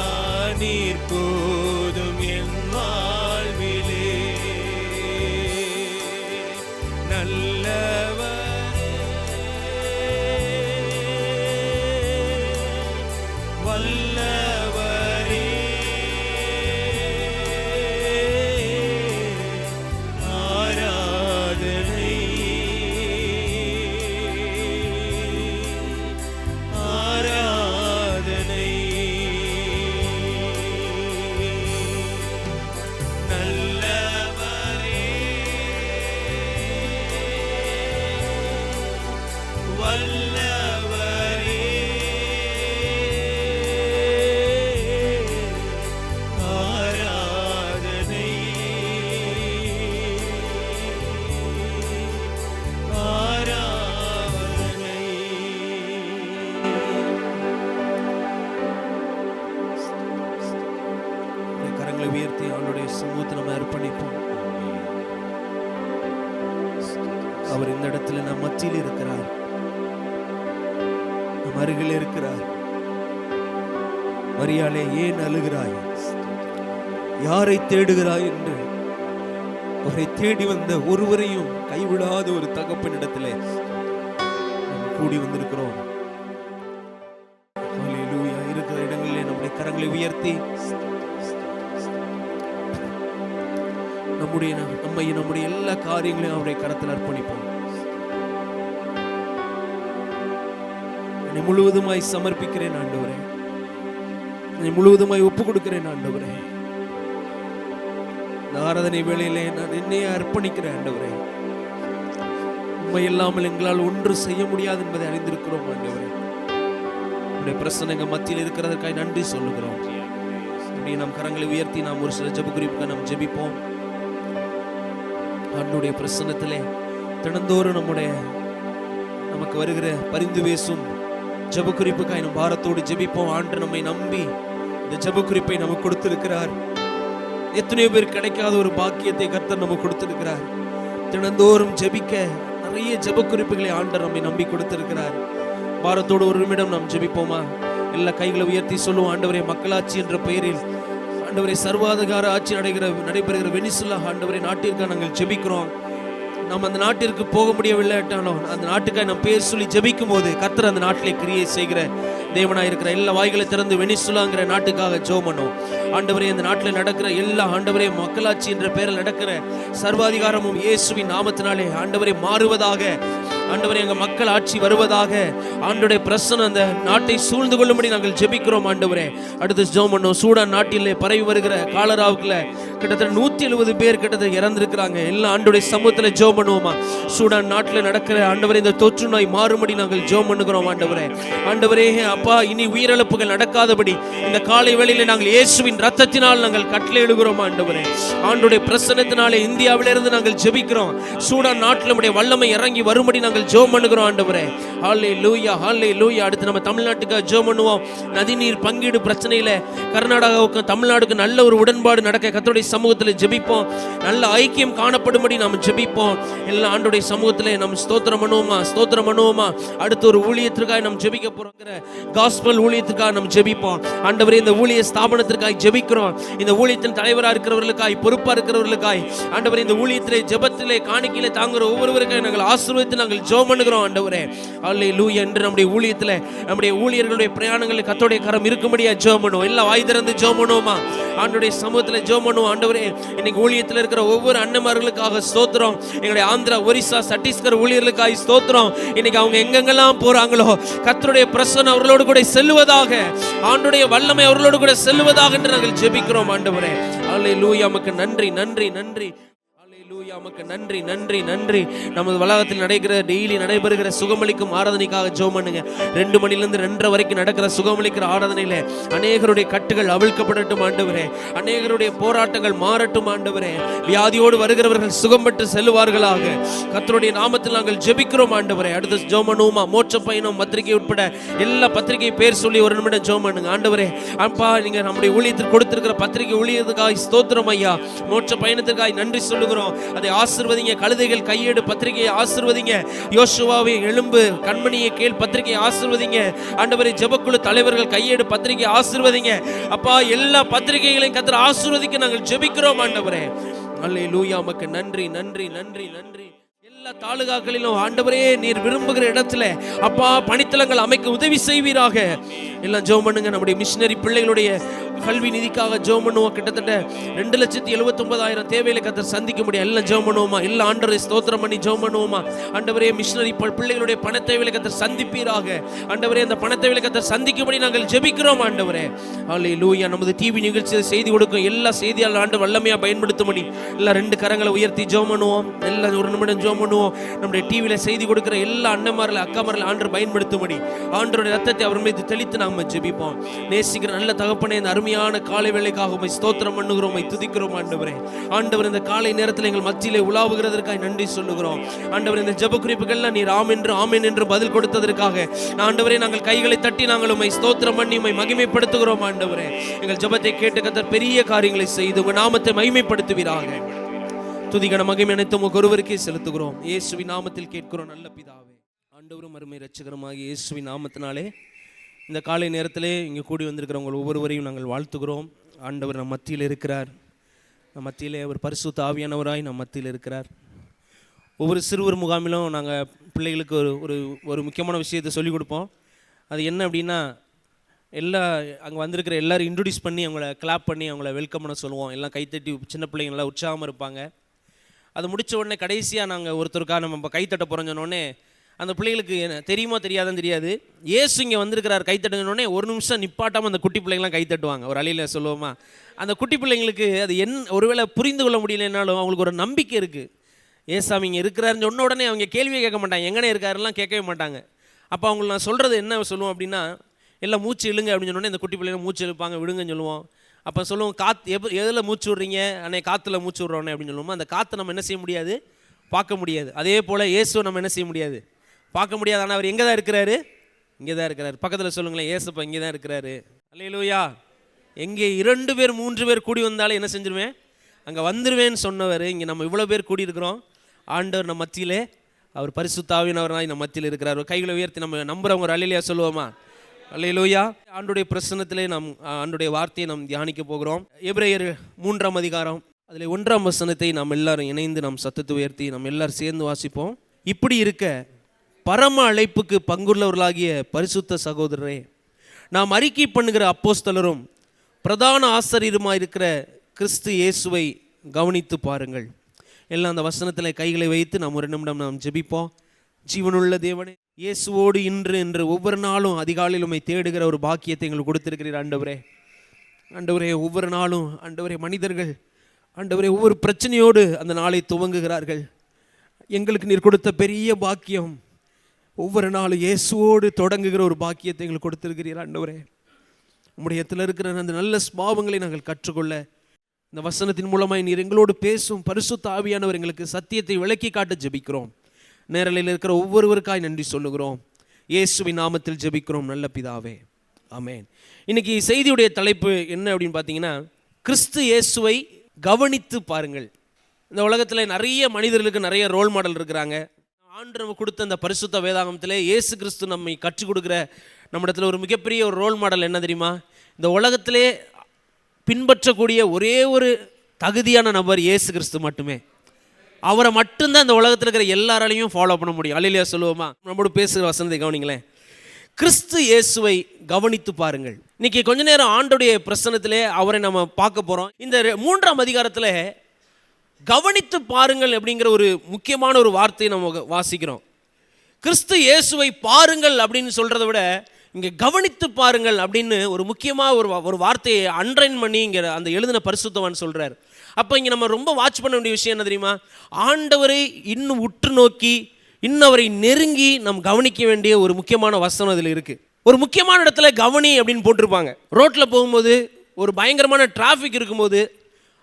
நீர் போதும் என் வாழ்விலே. நல்லவரே, வல்லவரே, ஆராதனை ஆராதனை. நல்லவரே, வல்லவரே, ஆராதனை ஆராதனை. கரங்களை உயர்த்தி அவருடைய சமூகத்தை நம்ம அர்ப்பணிப்போம். அவர் இந்த இடத்துல நம் மத்தியில் இருக்கிறார், நம் அருகில் இருக்கிறார். மரியாளே, ஏன் அழுகிறாய்? யாரை தேடுகிறாய் என்று அவரை தேடி வந்த ஒருவரையும் கைவிடாத ஒரு தகப்பனிடத்திலே கூடி வந்திருக்கிறோம். ஹல்லேலூயா. இருக்கிற இடங்களிலே நம்முடைய கரங்களை உயர்த்தி நம்முடைய எல்லா காரியங்களையும் அவருடைய கரத்தில் அர்ப்பணிப்போம். என்னை முழுவதுமாய் சமர்ப்பிக்கிறேன் ஆண்டவரே, என்னை முழுவதுமாய் ஒப்பு கொடுக்கிறேன் ஆண்டவரே. இந்த ஆராதனை வேளையிலே நான் என்னையே அர்ப்பணிக்கிறேன் ஆண்டவரே. உண்மை இல்லாமல் எங்களால் ஒன்று செய்ய முடியாது என்பதை அறிந்திருக்கிறோம் ஆண்டவரே. உங்களுடைய பிரசன்னம் எங்கள் மத்தியில் இருக்கிறதற்காக நன்றி சொல்லுகிறோம். அப்படியே நம் கரங்களை உயர்த்தி நாம் ஒரு சில ஜெப குறிப்புக்கு நாம் ஜெபிப்போம். ஆண்டவருடைய பிரசன்னத்திலே தினந்தோறும் நமக்கு வருகிற பரிந்து பேசும் ஜெப குறிப்புக்காய் நம் பாரத்தோடு ஜெபிப்போம். ஆண்டு நம்மை நம்பி இந்த ஜெப குறிப்பை நமக்கு கொடுத்திருக்கிறார். எத்தனையோ பேர் கிடைக்காத ஒரு பாக்கியத்தை கர்த்தர் நமக்கு கொடுத்திருக்கிறார். தினந்தோறும் ஜெபிக்க நிறைய ஜெப குறிப்புகளை ஆண்டவர் நம்மை நம்பி கொடுத்திருக்கிறார். பாரத்தோடு ஒரு நிமிடம் நாம் ஜெபிப்போமா? எல்லா கைகளை உயர்த்தி சொல்லுவோம். ஆண்டவரே, மக்களாட்சி என்ற பெயரில் ஆண்டவரே சர்வாதிகார ஆட்சி நடைபெறுகிற வெனிசுலா ஆண்டவரே நாட்டிற்காக நாங்கள் ஜெபிக்கிறோம். நாம் அந்த நாட்டிற்கு போக முடியவில்லைட்டாலும் அந்த நாட்டுக்காக நாம் பேர் சொல்லி ஜெபிக்கும் போது கர்த்தர் அந்த நாட்டிலே கிரியை செய்கிற தேவனாய் இருக்கிற எல்லா வாய்களை திறந்து வெனிசுலாங்கிற நாட்டுக்காக ஜெபம் பண்ணுவோம். ஆண்டவரே, இந்த நாட்டில் நடக்கிற எல்லா ஆண்டவரே மக்களாட்சி என்ற பெயரில் நடக்கிற சர்வாதிகாரமும் இயேசுவின் நாமத்தினாலே ஆண்டவரே மாறுவதாக. ஆண்டவரே, எங்கள் மக்கள் ஆட்சி வருவதாக. ஆண்டவருடைய பிரசன்னம் அந்த நாட்டை சூழ்ந்து கொள்ளும்படி நாங்கள் ஜெபிக்கிறோம் ஆண்டவரே. அடுத்து ஜெபம் பண்ணோம். சூடான் நாட்டிலே பரவி வருகிற காலராவுக்குள்ள கிட்டத்தட்ட 170 பேர் கிட்டத்தட்ட இறந்திருக்கிறாங்க. எல்லாம் ஆண்டவருடைய சமூகத்தில் ஜெபம் பண்ணுவோமா? சூடான் நாட்டில் நடக்கிற ஆண்டவரே இந்த தொற்று நோய் மாறும்படி நாங்கள் ஜெபம் பண்ணுகிறோம் ஆண்டவரே. ஆண்டவரே அப்பா, இனி உயிரிழப்புகள் நடக்காதபடி இந்த காலை வேளையிலே நாங்கள் இயேசுவின் ரத்தத்தினால் நாங்கள் கட்டளையிடுகிறோம் ஆண்டவரே. ஆண்டவருடைய பிரசன்னத்தினாலே இந்தியாவிலிருந்து நாங்கள் ஜெபிக்கிறோம். சூடான் நாட்டில் நம்முடைய வல்லமை இறங்கி வரும்படி நாங்கள் ஜெபம் பண்ணுகிறோம் ஆண்டவரே. ஹல்லேலூயா, ஹல்லேலூயா. அடுத்து நம்ம தமிழ்நாட்டுக்காக ஜெபம் பண்ணுவோம். நதிநீர் பங்கீடு பிரச்சனையில கர்நாடகாவுக்கும் தமிழ்நாடுக்கு நல்ல ஒரு உடன்பாடு நடக்க கர்த்தருடைய சமூகத்தில் ஜெபிப்போம். நல்ல ஐக்கியம் காணப்படும்படி நாம் ஜெபிப்போம். எல்லா ஆண்டவருடைய சமூகத்தில் நம்ம ஸ்தோத்திரம் பண்ணுவோமா? அடுத்து ஒரு ஊழியத்திற்காக நாம் ஜெபிக்க போறோங்கிற காஸ்பல் ஊழியத்திற்காக நாம் ஜெபிப்போம். ஆண்டவரே, இந்த ஊழிய ஸ்தாபனத்திற்காக ஜெபிக்கிறோம். இந்த ஊழியத்தின் தலைவராக இருக்கிறவர்களுக்காய், பொறுப்பாக இருக்கிறவர்களுக்காய் ஆண்டவரே, இந்த ஊழியத்திலே ஜெபத்திலே காணிக்கையிலே தாங்குற ஒவ்வொருவருக்காக நாங்கள் ஆசீர்வதித்து நாங்கள் ஜெபம் பண்ணுகிறோம் ஆண்டவரே. ஹல்லேலூயா. என்று நம்முடைய ஊழியத்தில் நம்முடைய ஊழியர்களுடைய பிரயாணங்களில் கர்த்தருடைய கரம் இருக்கும்படியா ஜெபம் பண்ணுவோம். எல்லாம் வாய் திறந்து ஜெபம் பண்ணுவோமா? ஆண்டவருடைய சமூகத்தில் ஜெபம் பண்ணுவோம். ஆண்டவரே, இன்னைக்கு ஊழியத்தில் இருக்கிற ஒவ்வொரு அண்ணன்மார்களுக்காக ஸ்தோத்திரம். எங்களுடைய ஆந்திரா, ஒரிசா, சத்தீஸ்கர் ஊழியர்களுக்காக ஸ்தோத்திரம். இன்னைக்கு அவங்க எங்கெங்கெல்லாம் போறாங்களோ கர்த்தருடைய பிரசன்னம் அவர்களோடு கூட செல்வதாக, ஆண்டவருடைய வல்லமை அவர்களோடு கூட செல்வதாக என்று நாங்கள் ஜெபிக்கிறோம் ஆண்டவரே. ஹல்லேலூயா. நமக்கு நன்றி. உமக்கு நன்றி நன்றி நன்றி. நமது வளாகத்தில் நடக்கிற டெய்லி நடைபெறுகிற சுகமளிக்கும் ஆராதனைக்காக ஜெபம் பண்ணுங்க. 2 மணிலிருந்து 2:30 வரைக்கும் நடக்கிற சுகமளிக்கிற ஆராதனையில அநேகருடைய கட்டுகள் அவிழ்க்கப்படட்டும் ஆண்டவரே. அநேகருடைய போராட்டங்கள் மாறட்டும் ஆண்டவரே. வியாதியோடு வருகிறவர்கள் சுகம் பெற்று செல்வார்களாக. கர்த்தருடைய நாமத்தில் நாங்கள் ஜெபிக்கிறோம் ஆண்டவரே. அடுத்து ஜெபம் பண்ணுவோமா? மோட்ச பயணம் பத்திரிகை உட்பட எல்லா பத்திரிகை பேர் சொல்லி ஒரு நிமிடம் ஜெபம் பண்ணுங்க. ஆண்டவரே அப்பா, நீங்க நம்முடைய ஊழியத்தில் கொடுத்திருக்கிற பத்திரிகை ஊழியத்துக்காக ஸ்தோத்திரம் ஐயா. மோட்ச பயணத்துக்காக நன்றி சொல்லுகிறோம். அதை ஆசீர்வதிங்க. கழுதைகள் கையேடு பத்திரிகையை ஆசீர்வதிங்க. யோசுவாவை எலும்பு கண்மணியை கேள் பத்திரிகையை ஆசீர்வதிங்க ஆண்டவரே. ஜெபக்குழு தலைவர்கள் கையேடு பத்திரிகை ஆசீர்வதிங்க அப்பா. எல்லா பத்திரிகைகளையும் கர்த்தர் ஆசீர்வதிக்க நாங்கள் ஜெபிக்கிறோம் ஆண்டவரே. அல்லேலூயா. உமக்கு நன்றி நன்றி நன்றி நன்றி. எல்லா தாலுகாக்களிலும் ஆண்டவரே நீர் விரும்புகிற இடத்துல அப்பா பணித்தலங்கள் அமைக்க உதவி செய்வீராக. எல்லாம் ஜெபம் பண்ணுங்க. நம்முடைய மிஷினரி பிள்ளைகளுடைய கல்வி நிதிக்காக ஜெபம் பண்ணுவோம். கிட்டத்தட்ட 2,79,000 தேவையில கர்த்தர் சந்திக்க முடியும். எல்லாம் ஜெபம் பண்ணுவோமா? எல்லா ஆண்டவரை ஸ்தோத்திரம் பண்ணி ஜெபம் பண்ணுவோமா? ஆண்டவரே மிஷினரி பிள்ளைகளுடைய பண தேவையில கர்த்தர் சந்திப்பீராக. ஆண்டவரே அந்த பண தேவையில கர்த்தர் சந்திக்கும்படி நாங்கள் ஜெபிக்கிறோம் ஆண்டவரே. அல்லேலூயா. நமது டிவி நிகழ்ச்சியை செய்தி கொடுக்கும் எல்லா செய்தியாளர் ஆண்டு வல்லமையா பயன்படுத்தும்படி எல்லாம் 2 கரங்களை உயர்த்தி ஜெபம் பண்ணுவோம். எல்லாம் ஒரு நிமிடம் ஜெபம் பண்ணுவோம். நம்முடைய டிவியில செய்தி கொடுக்கிற எல்லா அண்ணன்மார்களை அக்காமார்களை ஆண்டவர் பயன்படுத்தும்படி ஆண்டவருடைய ரத்தத்தை அவர் மீது தெளித்து நாம ஜெபிப்போம். நேசிக்கிற நல்ல தகப்பனே, இந்த அருமையான காலை வேளைக்காக உம்மை ஸ்தோத்திரம் பண்ணுகிறோம், உம்மை துதிக்கிறோம் ஆண்டவரே. ஆண்டவர் இந்த காலை நேரத்தில் எங்கள் மத்தியிலே உலாவுகிறதற்காக நன்றி சொல்லுகிறோம் ஆண்டவர். இந்த ஜெப குறிப்புகள்லாம் நீர் ஆமென் என்று பதில் கொடுத்ததற்காக ஆண்டவரே நாங்கள் கைகளை தட்டி நாங்கள் உம்மை ஸ்தோத்திரம் பண்ணி உம்மை மகிமைப்படுத்துகிறோம் ஆண்டவரே. எங்கள் ஜெபத்தை கேட்டு கர்த்தர் பெரிய காரியங்களை செய்து உங்கள் நாமத்தை மகிமைப்படுத்துவீராக. துதிகன மகிமை அனைத்தும் ஒருவருக்கே செலுத்துகிறோம். இயேசுவின் நாமத்தில் கேட்கிறோம் நல்ல பிதாவே. ஆண்டவரும் அருமை இரட்சகருமாகிய இயேசுவின் நாமத்தினாலே இந்த காலை நேரத்திலே இங்கே கூடி வந்திருக்கிறவங்க ஒவ்வொருவரையும் நாங்கள் வாழ்த்துகிறோம். ஆண்டவர் நம் மத்தியில் இருக்கிறார். நம் மத்தியிலே அவர் பரிசுத்த ஆவியானவராய் நம் மத்தியில் இருக்கிறார். ஒவ்வொரு சிறுவர் முகாமிலும் நாங்கள் பிள்ளைகளுக்கு ஒரு முக்கியமான விஷயத்தை சொல்லிக் கொடுப்போம். அது என்ன அப்படின்னா, அங்கே வந்திருக்கிற எல்லோரும் இன்ட்ரடியூஸ் பண்ணி அவங்கள கிளாப் பண்ணி அவங்கள வெல்கம் பண்ண சொல்லுவோம். எல்லாம் கைத்தட்டி சின்ன பிள்ளைங்க எல்லாம் உற்சாகமாக இருப்பாங்க. அது முடித்த உடனே கடைசியாக நாங்கள் ஒருத்தருக்காக நம்ம கைத்தட்ட போகிறோம் சொன்னோடனே அந்த பிள்ளைகளுக்கு தெரியுமோ தெரியாதுன்னு தெரியாது. ஏசு இங்கே வந்திருக்கிறார் கைத்தட்டுங்கன்னொடனே ஒரு நிமிஷம் நிப்பாட்டாமல் அந்த குட்டி பிள்ளைங்களாம் கைத்தட்டுவாங்க. ஒரு அழியில் சொல்லுவோமா, அந்த குட்டி பிள்ளைங்களுக்கு அது ஒருவேளை புரிந்து கொள்ள முடியலனாலும் அவங்களுக்கு ஒரு நம்பிக்கை இருக்குது. ஏசாமி இங்கே இருக்கிறாருன்னு சொன்ன உடனே அவங்க கேள்வியே கேட்க மாட்டாங்க, எங்கனே இருக்காருலாம் கேட்கவே மாட்டாங்க. அப்போ அவங்களுக்கு நான் சொல்கிறது என்ன சொல்லுவோம் அப்படின்னா, எல்லாம் மூச்சு இழுங்க அப்படின்னு சொன்னோடனே இந்த குட்டி பிள்ளைங்க மூச்சு இழுப்பாங்க, விடுங்கன்னு சொல்லுவோம். அப்போ சொல்லுவோம், எதில் மூச்சு விட்றீங்க? அன்னைக்கு காற்றுல மூச்சு விட்றோன்னே அப்படின்னு சொல்லுவோம். அந்த காற்றை நம்ம என்ன செய்ய முடியாது? பார்க்க முடியாது. அதே போல் இயேசுவை நம்ம என்ன செய்ய முடியாது? பார்க்க முடியாது. ஆனால் அவர் எங்கே தான் இருக்கிறாரு? இங்கே தான் இருக்கிறார். பக்கத்தில் சொல்லுங்களேன், இயேசுப்பா இங்கே தான் இருக்கிறாரு. அல்லேலூயா. எங்கே 2 பேர் 3 பேர் கூடி வந்தாலும் என்ன செஞ்சிருவேன்? அங்கே வந்துடுவேன்னு சொன்னவர். இங்கே நம்ம இவ்வளோ பேர் கூடி இருக்கிறோம். ஆண்டவர் நம்ம மத்தியிலே அவர் பரிசுத்த ஆவியானவராய் நம்ம மத்தியில் இருக்கிறார். கைகளை உயர்த்தி நம்ம நம்புகிறவங்க ஒரு அல்லேலூயா சொல்லுவோமா? அல்லேலூயா. ஆண்டுடைய பிரசன்னத்திலே நாம் ஆண்டுடைய வார்த்தையை நாம் தியானிக்க போகிறோம். எபிரேயர் 3ஆம் அதிகாரம் அதில் 1ஆம் வசனத்தை நாம் எல்லாரும் இணைந்து நாம் சத்தத்தை உயர்த்தி நாம் எல்லாரும் சேர்ந்து வாசிப்போம். இப்படி இருக்க பரம அழைப்புக்கு பங்குள்ளவர்களாகிய பரிசுத்த சகோதரரே, நாம் அறிக்கை பண்ணுகிற அப்போஸ்தலரும் பிரதான ஆசிரியருமாக இருக்கிற கிறிஸ்து இயேசுவை கவனித்து பாருங்கள். எல்லாம் அந்த வசனத்தில் கைகளை வைத்து நாம் ஒரு நிமிடம் நாம் ஜெபிப்போம். ஜீவனுள்ள தேவனே, இயேசுவோடு இன்று ஒவ்வொரு நாளும் அதிகாலையில் உம்மை தேடுகிற ஒரு பாக்கியத்தை எங்களுக்கு கொடுத்திருக்கிறீர் ஆண்டவரே. ஆண்டவரே, ஒவ்வொரு நாளும் ஆண்டவரே மனிதர்கள் ஆண்டவரே ஒவ்வொரு பிரச்சனையோடு அந்த நாளை துவங்குகிறார்கள். எங்களுக்கு நீர் கொடுத்த பெரிய பாக்கியம் ஒவ்வொரு நாளும் இயேசுவோடு தொடங்குகிற ஒரு பாக்கியத்தை எங்களுக்கு கொடுத்திருக்கிறீர் ஆண்டவரே. உம்முடைய இடத்துல இருக்கிற அந்த நல்ல ஸ்பாவங்களை நாங்கள் கற்றுக்கொள்ள இந்த வசனத்தின் மூலமாய் நீர் எங்களோடு பேசும் பரிசுத்த ஆவியானவர் எங்களுக்கு சத்தியத்தை விளக்கி காட்ட ஜெபிக்கிறோம். நேரலையில் இருக்கிற ஒவ்வொருவருக்காய் நன்றி சொல்லுகிறோம். இயேசுவின் நாமத்தில் ஜெபிக்கிறோம் நல்ல பிதாவே, ஆமென். இன்னைக்கு செய்தியுடைய தலைப்பு என்ன அப்படின்னு பார்த்தீங்கன்னா, கிறிஸ்து இயேசுவை கவனித்து பாருங்கள். இந்த உலகத்தில் நிறைய மனிதர்களுக்கு நிறைய ரோல் மாடல் இருக்கிறாங்க. ஆண்டவர் கொடுத்த அந்த பரிசுத்த வேதாகமத்திலே இயேசு கிறிஸ்து நம்மை கற்றுக் கொடுக்குற நம்மிடத்தில் ஒரு மிகப்பெரிய ஒரு ரோல் மாடல் என்ன தெரியுமா? இந்த உலகத்திலே பின்பற்றக்கூடிய ஒரே ஒரு தகுதியான நபர் இயேசு கிறிஸ்து மட்டுமே. அவரை மட்டும்தான் இந்த உலகத்தில் இருக்கிற எல்லாராலையும் ஃபாலோ பண்ண முடியும். அல்லேலூயா சொல்லுவோமா? நம்மளோட பேசுகிற வசனத்தை கவனிங்களேன். கிறிஸ்து இயேசுவை கவனித்து பாருங்கள். இன்னைக்கு கொஞ்ச நேரம் ஆண்டோடைய பிரசன்னத்திலே அவரை நம்ம பார்க்க போகிறோம். இந்த 3ஆம் அதிகாரத்தில் கவனித்து பாருங்கள் அப்படிங்கிற ஒரு முக்கியமான ஒரு வார்த்தையை நம்ம வாசிக்கிறோம். கிறிஸ்து இயேசுவை பாருங்கள் அப்படின்னு சொல்கிறத விட இங்கே கவனித்து பாருங்கள் அப்படின்னு ஒரு முக்கியமாக ஒரு வார்த்தையை அண்டர்லைன் பண்ணி இங்கே அந்த எழுதின பரிசுத்தவான் சொல்கிறார். அப்போ இங்கே நம்ம ரொம்ப வாட்ச் பண்ண வேண்டிய விஷயம் என்ன தெரியுமா? ஆண்டவரை இன்னும் உற்று நோக்கி இன்னும் அவரை நெருங்கி நாம் கவனிக்க வேண்டிய ஒரு முக்கியமான வசனம் அதில் இருக்குது. ஒரு முக்கியமான இடத்துல கவனி அப்படின்னு போட்டிருப்பாங்க. ரோட்டில் போகும்போது ஒரு பயங்கரமான டிராஃபிக் இருக்கும்போது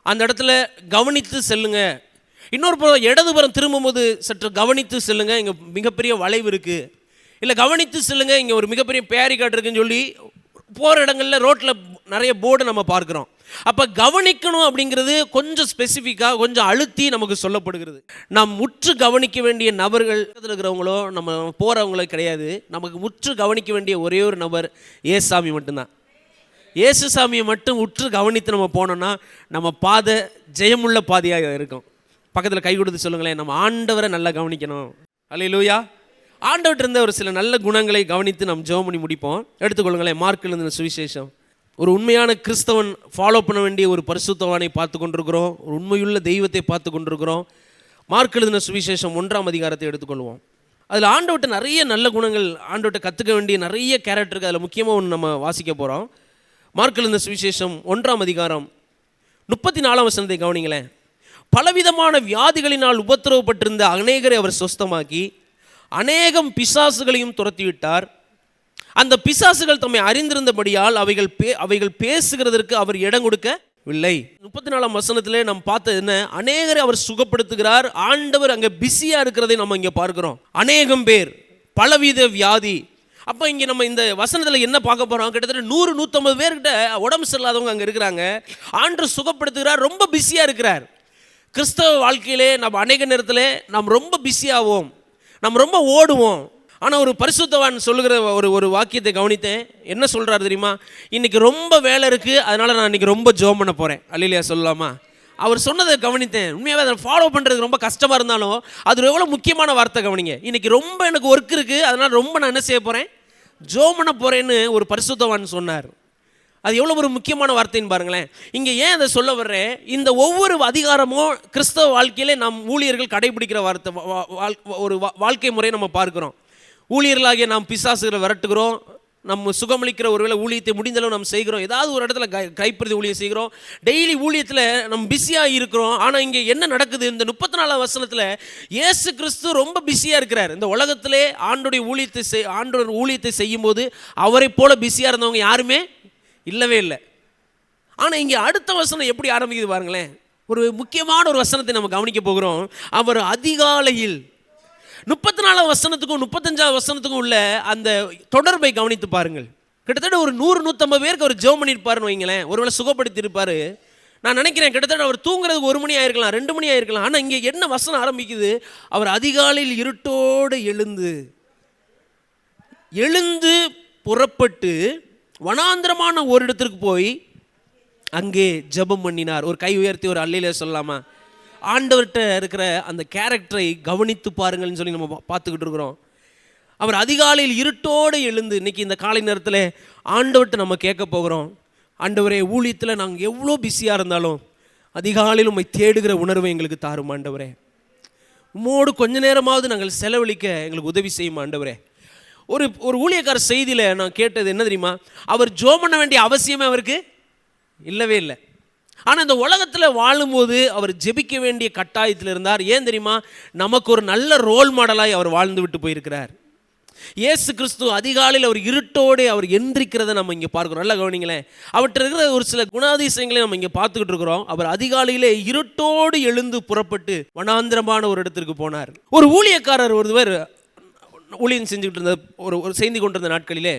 அந்த இடத்துல கவனித்து செல்லுங்க. இன்னொரு புறம் இடதுபுறம் திரும்பும்போது சற்று கவனித்து செல்லுங்க, இங்கே மிகப்பெரிய வளைவு இருக்குது. இல்லை கவனித்து செல்லுங்க, இங்கே ஒரு மிகப்பெரிய பேரிகார்டு இருக்குன்னு சொல்லி போகிற இடங்களில் ரோட்டில் நிறைய போர்டு நம்ம பார்க்குறோம். அப்போ கவனிக்கணும் அப்படிங்கிறது கொஞ்சம் ஸ்பெசிஃபிக்காக கொஞ்சம் அழுத்தி நமக்கு சொல்லப்படுகிறது. நாம் முற்று கவனிக்க வேண்டிய நபர்கள் இருக்கிறவங்களோ நம்ம போகிறவங்களோ கிடையாது. நமக்கு முற்று கவனிக்க வேண்டிய ஒரே ஒரு நபர் ஏசாமி மட்டும்தான். ஏசுசாமியை மட்டும் உற்று கவனித்து நம்ம போனோம்னா நம்ம பாதை ஜெயமுள்ள பாதையாக இருக்கும். பக்கத்தில் கை கொடுத்து சொல்லுங்களேன், நம்ம ஆண்டவரை நல்லா கவனிக்கணும். அல்லேலூயா. ஆண்டவர்கிட்ட இருந்த ஒரு சில நல்ல குணங்களை கவனித்து நம்ம ஜெபம் பண்ணி முடிப்போம். எடுத்துக்கொள்ளுங்களேன், மார்க்கில் இருந்த சுவிசேஷம். ஒரு உண்மையான கிறிஸ்தவன் ஃபாலோ பண்ண வேண்டிய ஒரு பரிசுத்தவானை பார்த்து கொண்டிருக்கிறோம். ஒரு உண்மையுள்ள தெய்வத்தை பார்த்து கொண்டிருக்கிறோம். மார்க்கில் இருந்த சுவிசேஷம் 1ஆம் அதிகாரத்தை எடுத்துக்கொள்வோம். அதில் ஆண்டவர்கிட்ட நிறைய நல்ல குணங்கள், ஆண்டவர்கிட்ட கற்றுக்க வேண்டிய நிறைய கேரக்டருக்கு அதில் முக்கியமாக ஒன்று நம்ம வாசிக்க போகிறோம். மார்க்கில் இருந்த சுவிசேஷம் 1ஆம் அதிகாரம் 34ஆம் வசனத்தை கவனிங்களேன். பலவிதமான வியாதிகளினால் உபத்திரவப்பட்டிருந்த அநேகரை அவர் சொஸ்தமாக்கி அநேகம் பிசாசுகளையும் துரத்திவிட்டார். அந்த பிசாசுகள் தம்மை அறிந்திருந்தபடியால் அவைகள் பேசுகிறதற்கு அவர் இடம் கொடுக்கவில்லை. 34ஆம் வசனத்திலே நாம் பார்த்தது என்ன? அநேகரை அவர் சுகப்படுத்துகிறார். ஆண்டவர் அங்கே பிஸியாக இருக்கிறதை நம்ம இங்கே பார்க்கிறோம். அநேகம் பேர், பலவித வியாதி. அப்போ இங்கே நம்ம இந்த வசனத்தில் என்ன பார்க்க போகிறோம்? கிட்டத்தட்ட 100-150 பேர்கிட்ட உடம்பு சரியில்லாதவங்க அங்கே இருக்கிறாங்க. ஆண்டவர் சுகப்படுத்துகிறார், ரொம்ப பிஸியாக இருக்கிறார். கிறிஸ்தவ வாழ்க்கையிலே நம்ம அநேக நேரத்தில் நாம் ரொம்ப பிஸியாவோம், நம்ம ரொம்ப ஓடுவோம். ஆனால் ஒரு பரிசுத்தவான் சொல்லுகிற ஒரு வாக்கியத்தை கவனித்தேன். என்ன சொல்கிறார் தெரியுமா? இன்றைக்கி ரொம்ப வேலை இருக்குது, அதனால் நான் இன்றைக்கி ரொம்ப ஜெபம் பண்ண போகிறேன். அல்லேலூயா சொல்லலாமா? அவர் சொன்னதை கவனித்தேன். உண்மையாகவே அதை ஃபாலோ பண்ணுறதுக்கு ரொம்ப கஷ்டமாக இருந்தாலும் அது எவ்வளோ முக்கியமான வார்த்தை கவனிங்க. இன்றைக்கி ரொம்ப எனக்கு ஒர்க் இருக்குது, அதனால் ரொம்ப நான் என்ன செய்ய போகிறேன்? ஜெபம் பண்ண போகிறேன்னு ஒரு பரிசுத்தவான் சொன்னார். அது எவ்வளோ ஒரு முக்கியமான வார்த்தைன்னு பாருங்களேன். இங்கே ஏன் அதை சொல்ல வர்றேன்? இந்த ஒவ்வொரு அதிகாரமும் கிறிஸ்தவ வாழ்க்கையிலே நம் ஊழியர்கள் கடைபிடிக்கிற வார்த்தை, ஒரு வாழ்க்கை முறையை நம்ம பார்க்குறோம். ஊழியர்களாகிய நாம் பிசாசுகளை விரட்டுகிறோம், நம்ம சுகமளிக்கிற ஒருவேளை ஊழியத்தை முடிந்தளவு நம்ம செய்கிறோம். ஏதாவது ஒரு இடத்துல கைப்பிரதி ஊழியம் செய்கிறோம். டெய்லி ஊழியத்தில் நம்ம பிஸியாக இருக்கிறோம். ஆனால் இங்கே என்ன நடக்குது? இந்த 34ஆம் வசனத்தில் இயேசு கிறிஸ்து ரொம்ப பிஸியாக இருக்கிறார். இந்த உலகத்திலே ஆண்டோட ஊழியத்தை செய்யும்போது அவரை போல பிஸியாக இருந்தவங்க யாருமே இல்லவே இல்லை. ஆனால் இங்கே அடுத்த வசனம் எப்படி ஆரம்பிக்குது பாருங்களேன். ஒரு முக்கியமான ஒரு வசனத்தை நம்ம கவனிக்க போகிறோம். அவர் அதிகாலையில் 34ஆம் வசனத்துக்கும் 35ஆம் வசனத்துக்கும் உள்ள அந்த தொடர்பை கவனித்து பாருங்கள். கிட்டத்தட்ட ஒரு 100-150 பேருக்கு அவர் ஜெபம் பண்ணியிருப்பாருன்னு வைங்களேன். ஒருவேளை சுகப்படுத்தி இருப்பார். நான் நினைக்கிறேன் கிட்டத்தட்ட அவர் தூங்குறதுக்கு 1 மணி ஆயிருக்கலாம், 2 மணி ஆயிருக்கலாம். ஆனால் இங்கே என்ன வசனம் ஆரம்பிக்குது? அவர் அதிகாலையில் இருட்டோடு எழுந்து புறப்பட்டு வனாந்திரமான ஒரு இடத்திற்கு போய் அங்கே ஜெபம் பண்ணினார். ஒரு கை உயர்த்தி ஒரு அல்லேலூயா சொல்லலாமா? ஆண்டவர்கிட்ட இருக்கிற அந்த கேரக்டரை கவனித்து பாருங்கள்னு சொல்லி நம்ம பார்த்துக்கிட்டு இருக்கிறோம். அவர் அதிகாலையில் இருட்டோடு எழுந்து, இன்றைக்கி இந்த காலை நேரத்தில் ஆண்டவர்கிட்ட நம்ம கேட்க போகிறோம். ஆண்டவரே, ஊழியத்தில் நாங்கள் எவ்வளோ பிஸியாக இருந்தாலும் அதிகாலையில் உம்மை தேடுகிற உணர்வை எங்களுக்கு தாரும் ஆண்டவரே. உம்மோடு கொஞ்ச நேரமாவது நாங்கள் செலவழிக்க எங்களுக்கு உதவி செய்யும் ஆண்டவரே. ஒரு ஊழியக்கார செய்தியில் நான் கேட்டது என்ன தெரியுமா? அவர் ஜெபம் பண்ண வேண்டிய அவசியமே அவருக்கு இல்லவே இல்லை. ஆனால் இந்த உலகத்தில் வாழும்போது அவர் ஜெபிக்க வேண்டிய கட்டாயத்தில் இருந்தார். ஏன் தெரியுமா? நமக்கு ஒரு நல்ல ரோல் மாடலாய் அவர் வாழ்ந்து விட்டு போயிருக்கிறார். இயேசு கிறிஸ்து அதிகாலையில் அவர் இருட்டோடு அவர் எந்திரிக்கிறத நம்ம இங்கே பார்க்குறோம். நல்லா கவனிங்களேன். அவர்கிட்ட இருக்கிற ஒரு சில குணாதிசயங்களை நம்ம இங்கே பார்த்துக்கிட்டு இருக்கிறோம். அவர் அதிகாலையிலே இருட்டோடு எழுந்து புறப்பட்டு வனாந்திரமான ஒரு இடத்திற்கு போனார். ஒரு ஊழியக்காரர் ஒருவர் ஊழியம் செஞ்சுக்கிட்டு இருந்த ஒரு செய்தி கொண்டிருந்த நாட்களிலே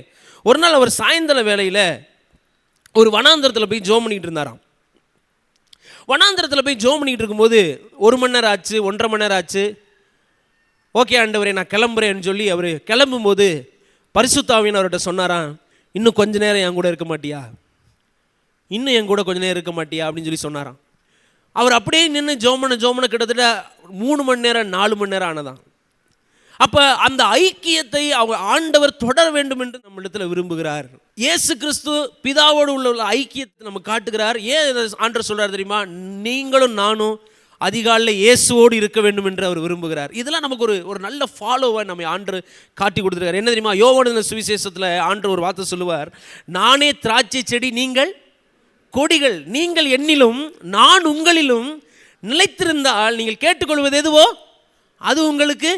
ஒரு நாள் அவர் சாயந்தர வேளையில் ஒரு வனாந்திரத்தில் போய் ஜெபம் பண்ணிக்கிட்டு இருந்தாராம். வனாந்திரத்தில் போய் ஜெபம் பண்ணிக்கிட்டு இருக்கும்போது 1 மணி நேரம் ஆச்சு, 1.5 மணி நேரம் ஆச்சு. ஓகே ஆண்டவரே, நான் கிளம்புறேன்னு சொல்லி அவர் கிளம்பும்போது பரிசுத்த ஆவியானவர் அவர்கிட்ட சொன்னாராம், இன்னும் கொஞ்ச நேரம் என் கூட இருக்க மாட்டியா, இன்னும் என் கூட கொஞ்ச நேரம் இருக்க மாட்டியா அப்படின்னு சொல்லி சொன்னாராம். அவர் அப்படியே நின்று ஜெபம் பண்ண கிட்டத்தட்ட 3 மணி நேரம் 4 மணி நேரம் ஆனதான். அப்போ அந்த ஐக்கியத்தை அவங்க ஆண்டவர் தொடர வேண்டும் என்று நம்ம இடத்துல விரும்புகிறார். இயேசு கிறிஸ்து பிதாவோடு உள்ள ஐக்கியத்தை நம்ம காட்டுகிறார். ஏன் ஆண்டவர் சொல்கிறார் தெரியுமா? நீங்களும் நானும் அதிகாலையில் இயேசுவோடு இருக்க வேண்டும் என்று அவர் விரும்புகிறார். இதெல்லாம் நமக்கு ஒரு நல்ல ஃபாலோவை நம்ம ஆண்டவர் காட்டி கொடுத்துருக்கார். என்ன தெரியுமா? யோவான் சுவிசேஷத்தில் ஆண்டவர் ஒரு வார்த்தை சொல்லுவார், நானே திராட்சை செடி, நீங்கள் கொடிகள். நீங்கள் என்னிலும் நான் உங்களிலும் நிலைத்திருந்தால் நீங்கள் கேட்டுக்கொள்வது எதுவோ அது உங்களுக்கு.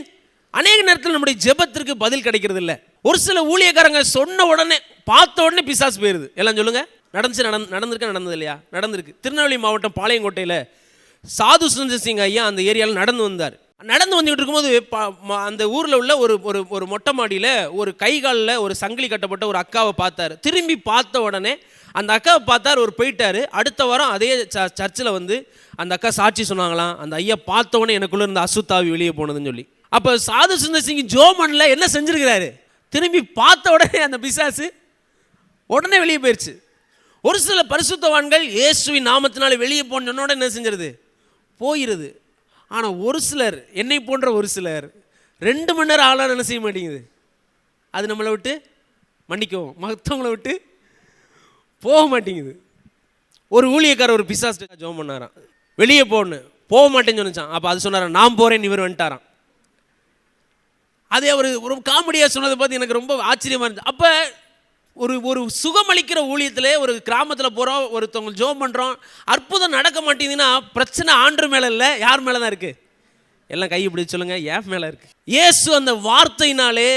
அநேக நேரத்தில் நம்முடைய ஜெபத்திற்கு பதில் கிடைக்கிறது இல்லை. ஒரு சில ஊழியக்காரங்க சொன்ன உடனே பார்த்த உடனே பிசாசு போயிருது. எல்லாம் சொல்லுங்க, நடந்திருக்க நடந்தது இல்லையா? நடந்திருக்கு. திருநெல்வேலி மாவட்டம் பாளையங்கோட்டையில் சாது சுந்தர் சிங் ஐயா அந்த ஏரியாவில் நடந்து வந்தார். நடந்து வந்துகிட்டு இருக்கும்போது அந்த ஊரில் உள்ள ஒரு மொட்டை மாடியில் ஒரு கைகாலில் ஒரு சங்கிலி கட்டப்பட்ட ஒரு அக்காவை பார்த்தார். திரும்பி பார்த்த உடனே அந்த அக்காவை பார்த்தார், ஒரு போயிட்டார். அடுத்த வாரம் அதே சர்ச்சில் வந்து அந்த அக்கா சாட்சி சொன்னாங்களாம், அந்த ஐயா பார்த்த உடனே எனக்குள்ளே இருந்த அசுத்தாவி வெளியே போனதுன்னு சொல்லி. அப்போ சாது சுந்தர் சிங் ஜோமன்ல என்ன செஞ்சிருக்கிறாரு? திரும்பி பார்த்த உடனே அந்த பிசாசு உடனே வெளியே போயிடுச்சு. ஒரு சில பரிசுத்தவான்கள் இயேசுவின் நாமத்தினால வெளியே போன சொன்ன உடனே என்ன செஞ்சிருது? போயிருது. ஆனால் ஒரு சிலர், என்னை போன்ற ஒரு சிலர் 2 மணி நேரம் ஆளான என்ன செய்ய மாட்டேங்குது. அது நம்மளை விட்டு மன்னிக்கவும் மற்றவங்களை விட்டு போக மாட்டேங்குது. ஒரு ஊழியக்காரர் ஒரு பிசாசு ஜோம் பண்ணாராம், வெளியே போக மாட்டேன்னு சொன்னான். அப்போ அது சொன்னாராம், நான் போகிறேன்னு இவர் வந்துட்டாராம். அதே அவர் ஒரு காமெடியாக சொன்னதை பார்த்து எனக்கு ரொம்ப ஆச்சரியமாக இருந்துச்சு. அப்போ ஒரு சுகமளிக்கிற ஊழியத்தில் ஒரு கிராமத்தில் போகிறோம், ஒருத்தவங்க ஜோம் பண்ணுறோம், அற்புதம் நடக்க மாட்டேங்குதுன்னா பிரச்சனை ஆண்டு மேலே இல்லை, யார் மேலே தான் இருக்குது? எல்லாம் கை இப்படி சொல்லுங்கள், ஏன் மேலே இருக்குது. இயேசு அந்த வார்த்தையினாலே